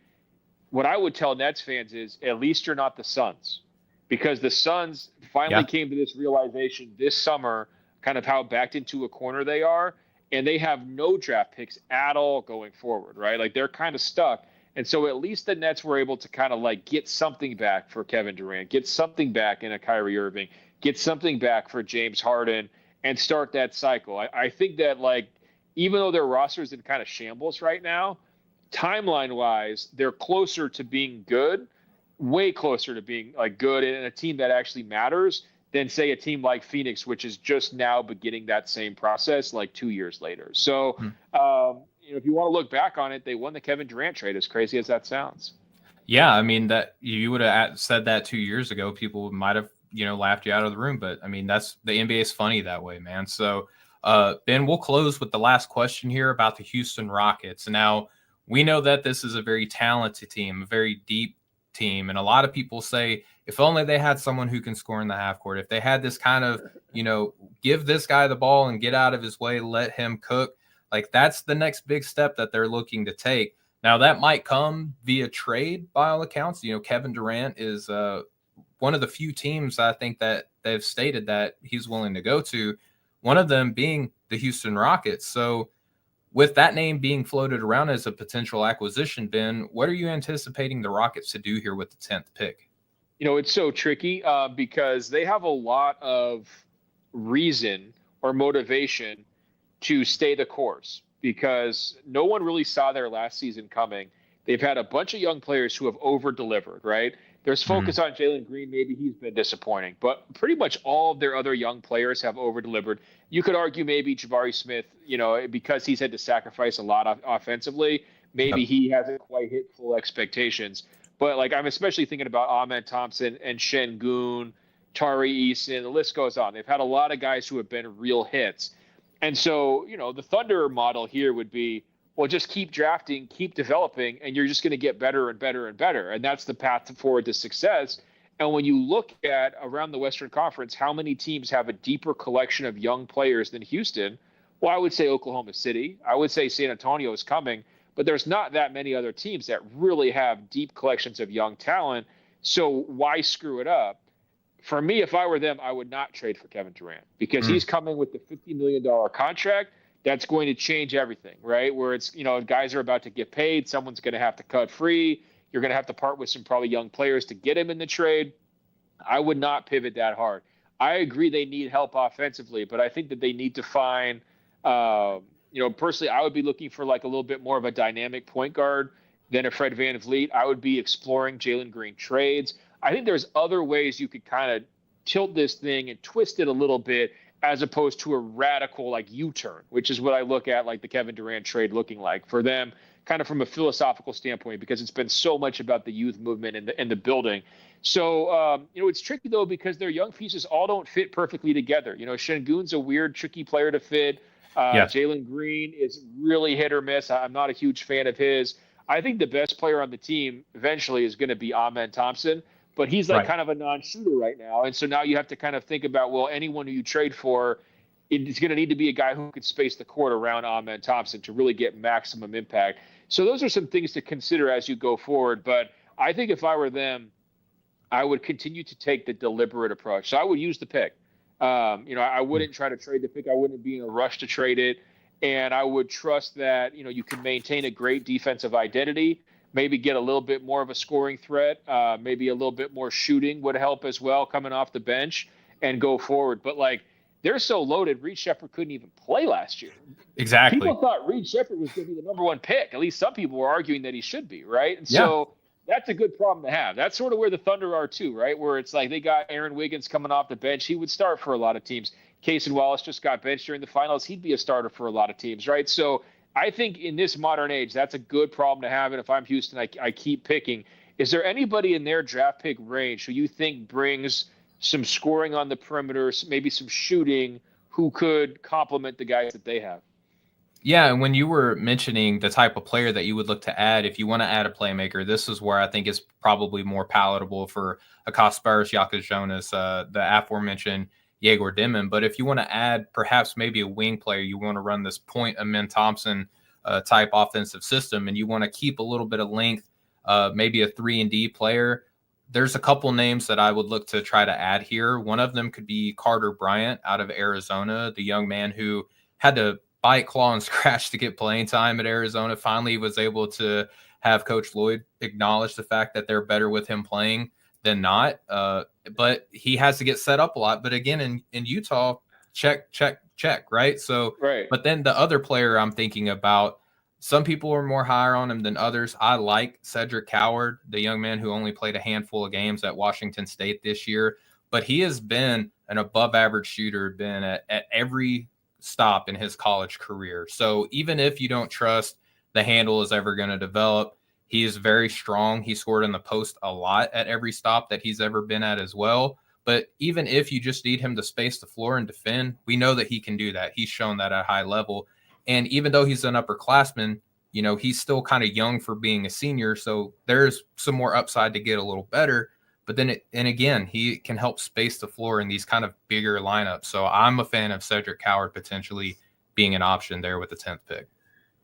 what I would tell Nets fans is at least you're not the Suns, because the Suns finally came to this realization this summer, kind of how backed into a corner they are, and they have no draft picks at all going forward, right? Like they're kind of stuck. And so at least the Nets were able to kind of like get something back for Kevin Durant, get something back in a Kyrie Irving, get something back for James Harden, and start that cycle. I think that like even though their roster is in kind of shambles right now, timeline wise, they're closer to being good, way closer to being like good and a team that actually matters than say a team like Phoenix, which is just now beginning that same process like 2 years later. So, if you want to look back on it, they won the Kevin Durant trade, as crazy as that sounds. Yeah, I mean that you would have said that 2 years ago, people might have laughed you out of the room. But I mean that's the NBA is funny that way, man. So Ben, we'll close with the last question here about the Houston Rockets. Now we know that this is a very talented team, a very deep team, and a lot of people say if only they had someone who can score in the half court, if they had this kind of give this guy the ball and get out of his way, let him cook. Like that's the next big step that they're looking to take. Now that might come via trade by all accounts. Kevin Durant is one of the few teams I think that they've stated that he's willing to go to, one of them being the Houston Rockets. So with that name being floated around as a potential acquisition, Ben, what are you anticipating the Rockets to do here with the 10th pick? It's so tricky because they have a lot of reason or motivation to stay the course, because no one really saw their last season coming. They've had a bunch of young players who have over-delivered, right? There's focus on Jalen Green. Maybe he's been disappointing, but pretty much all of their other young players have over-delivered. You could argue maybe Jabari Smith, because he's had to sacrifice a lot offensively, maybe he hasn't quite hit full expectations. But like I'm especially thinking about Ahmed Thompson and Şengün, Tari Eason, the list goes on. They've had a lot of guys who have been real hits. And so, the Thunder model here would be, well, just keep drafting, keep developing, and you're just going to get better and better and better. And that's the path forward to success. And when you look at around the Western Conference, how many teams have a deeper collection of young players than Houston? Well, I would say Oklahoma City. I would say San Antonio is coming, but there's not that many other teams that really have deep collections of young talent. So why screw it up? For me, if I were them, I would not trade for Kevin Durant, because he's coming with the $50 million contract. That's going to change everything, right? Where it's, guys are about to get paid. Someone's going to have to cut free. You're going to have to part with some probably young players to get him in the trade. I would not pivot that hard. I agree they need help offensively, but I think that they need to find, personally, I would be looking for like a little bit more of a dynamic point guard than a Fred VanVleet. I would be exploring Jalen Green trades. I think there's other ways you could kind of tilt this thing and twist it a little bit, as opposed to a radical like U-turn, which is what I look at like the Kevin Durant trade looking like for them, kind of from a philosophical standpoint, because it's been so much about the youth movement and the building. So, it's tricky though, because their young pieces all don't fit perfectly together. Şengün's a weird, tricky player to fit. Jalen Green is really hit or miss. I'm not a huge fan of his. I think the best player on the team eventually is going to be Ahmed Thompson. But he's like kind of a non-shooter right now. And so now you have to kind of think about, well, anyone who you trade for, it's going to need to be a guy who could space the court around Ahmed Thompson to really get maximum impact. So those are some things to consider as you go forward. But I think if I were them, I would continue to take the deliberate approach. So I would use the pick. I wouldn't try to trade the pick. I wouldn't be in a rush to trade it. And I would trust that, you can maintain a great defensive identity, maybe get a little bit more of a scoring threat, maybe a little bit more shooting would help as well coming off the bench, and go forward. But like they're so loaded, Reed Shepherd couldn't even play last year. Exactly. People thought Reed Shepherd was going to be the number one pick. At least some people were arguing that he should be, right? And so that's a good problem to have. That's sort of where the Thunder are too, right? Where it's like they got Aaron Wiggins coming off the bench. He would start for a lot of teams. Casey Wallace just got benched during the finals. He'd be a starter for a lot of teams, right? So I think in this modern age, that's a good problem to have. And if I'm Houston, I keep picking. Is there anybody in their draft pick range who you think brings some scoring on the perimeter, maybe some shooting, who could complement the guys that they have? Yeah, and when you were mentioning the type of player that you would look to add, if you want to add a playmaker, this is where I think it's probably more palatable for a Spurs, Jakob Jonas, the aforementioned Yegor Dimon. But if you want to add perhaps maybe a wing player, you want to run this point Amen Thompson type offensive system, and you want to keep a little bit of length, maybe a 3-and-D player, there's a couple names that I would look to try to add here. One of them could be Carter Bryant out of Arizona, the young man who had to bite, claw, and scratch to get playing time at Arizona. Finally was able to have Coach Lloyd acknowledge the fact that they're better with him playing than not. But he has to get set up a lot. But again, in Utah, check, right? So, right. But then the other player I'm thinking about, some people are more higher on him than others. I like Cedric Coward, the young man who only played a handful of games at Washington State this year. But he has been an above-average shooter, been at every stop in his college career. So even if you don't trust the handle is ever going to develop, he is very strong. He scored in the post a lot at every stop that he's ever been at as well. But even if you just need him to space the floor and defend, we know that he can do that. He's shown that at a high level. And even though he's an upperclassman, you know, he's still kind of young for being a senior. So there's some more upside to get a little better. But then, and again, he can help space the floor in these kind of bigger lineups. So I'm a fan of Cedric Coward potentially being an option there with the 10th pick.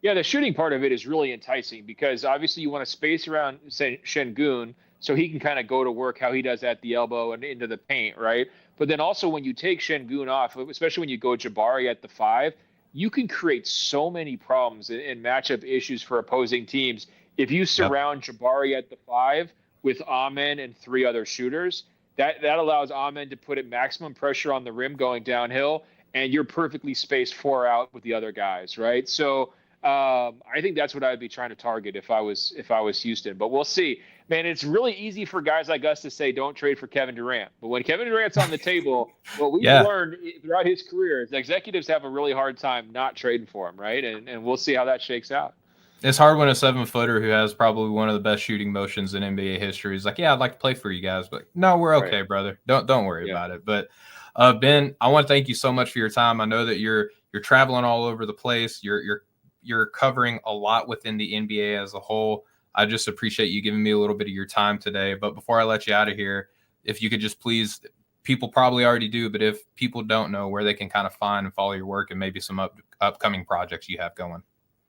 Yeah, the shooting part of it is really enticing because obviously you want to space around, say, Şengün so he can kind of go to work how he does at the elbow and into the paint, right? But then also when you take Şengün off, especially when you go Jabari at the 5, you can create so many problems and matchup issues for opposing teams. If you surround Jabari at the 5 with Amen and 3 other shooters, that allows Amen to put at maximum pressure on the rim going downhill, and you're perfectly spaced 4 out with the other guys, right? So I think that's what I'd be trying to target if I was Houston. But we'll see. Man, it's really easy for guys like us to say don't trade for Kevin Durant. But when Kevin Durant's on the table, what we've learned throughout his career is executives have a really hard time not trading for him, right? And we'll see how that shakes out. It's hard when a 7-footer who has probably one of the best shooting motions in NBA history is like, yeah, I'd like to play for you guys, but no, we're okay, brother. Don't worry about it. But Ben, I want to thank you so much for your time. I know that you're traveling all over the place. You're covering a lot within the NBA as a whole. I just appreciate you giving me a little bit of your time today. But before I let you out of here, if you could just please, people probably already do, but if people don't know where they can kind of find and follow your work and maybe some upcoming projects you have going.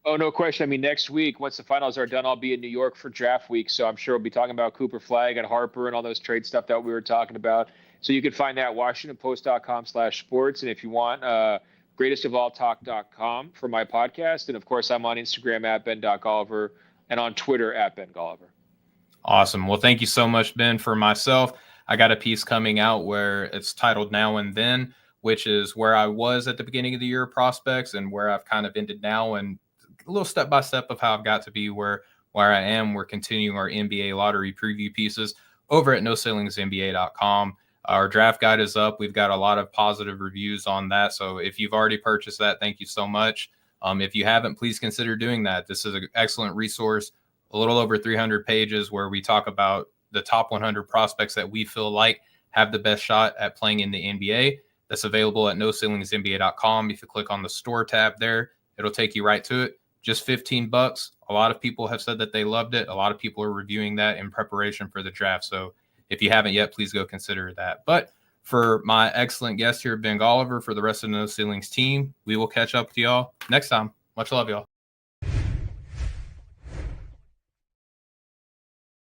Oh, no question. I mean, next week, once the finals are done, I'll be in New York for draft week. So I'm sure we'll be talking about Cooper Flagg and Harper and all those trade stuff that we were talking about. So you can find that at WashingtonPost.com/sports. And if you want, greatestofalltalk.com for my podcast. And of course, I'm on Instagram at Ben.Golliver and on Twitter at Ben Golliver. Awesome. Well, thank you so much, Ben. For myself, I got a piece coming out where it's titled Now and Then, which is where I was at the beginning of the year prospects and where I've kind of ended now, and a little step by step of how I've got to be where I am. We're continuing our NBA lottery preview pieces over at NoCeilingsNBA.com. Our draft guide is up. We've got a lot of positive reviews on that. So if you've already purchased that, thank you so much. If you haven't, please consider doing that. This is an excellent resource, a little over 300 pages where we talk about the top 100 prospects that we feel like have the best shot at playing in the NBA. That's available at NoCeilingsNBA.com. If you click on the store tab there, it'll take you right to it. Just $15. A lot of people have said that they loved it. A lot of people are reviewing that in preparation for the draft. So if you haven't yet, please go consider that. But for my excellent guest here, Ben Golliver, for the rest of the No Ceilings team, we will catch up with y'all next time. Much love, y'all.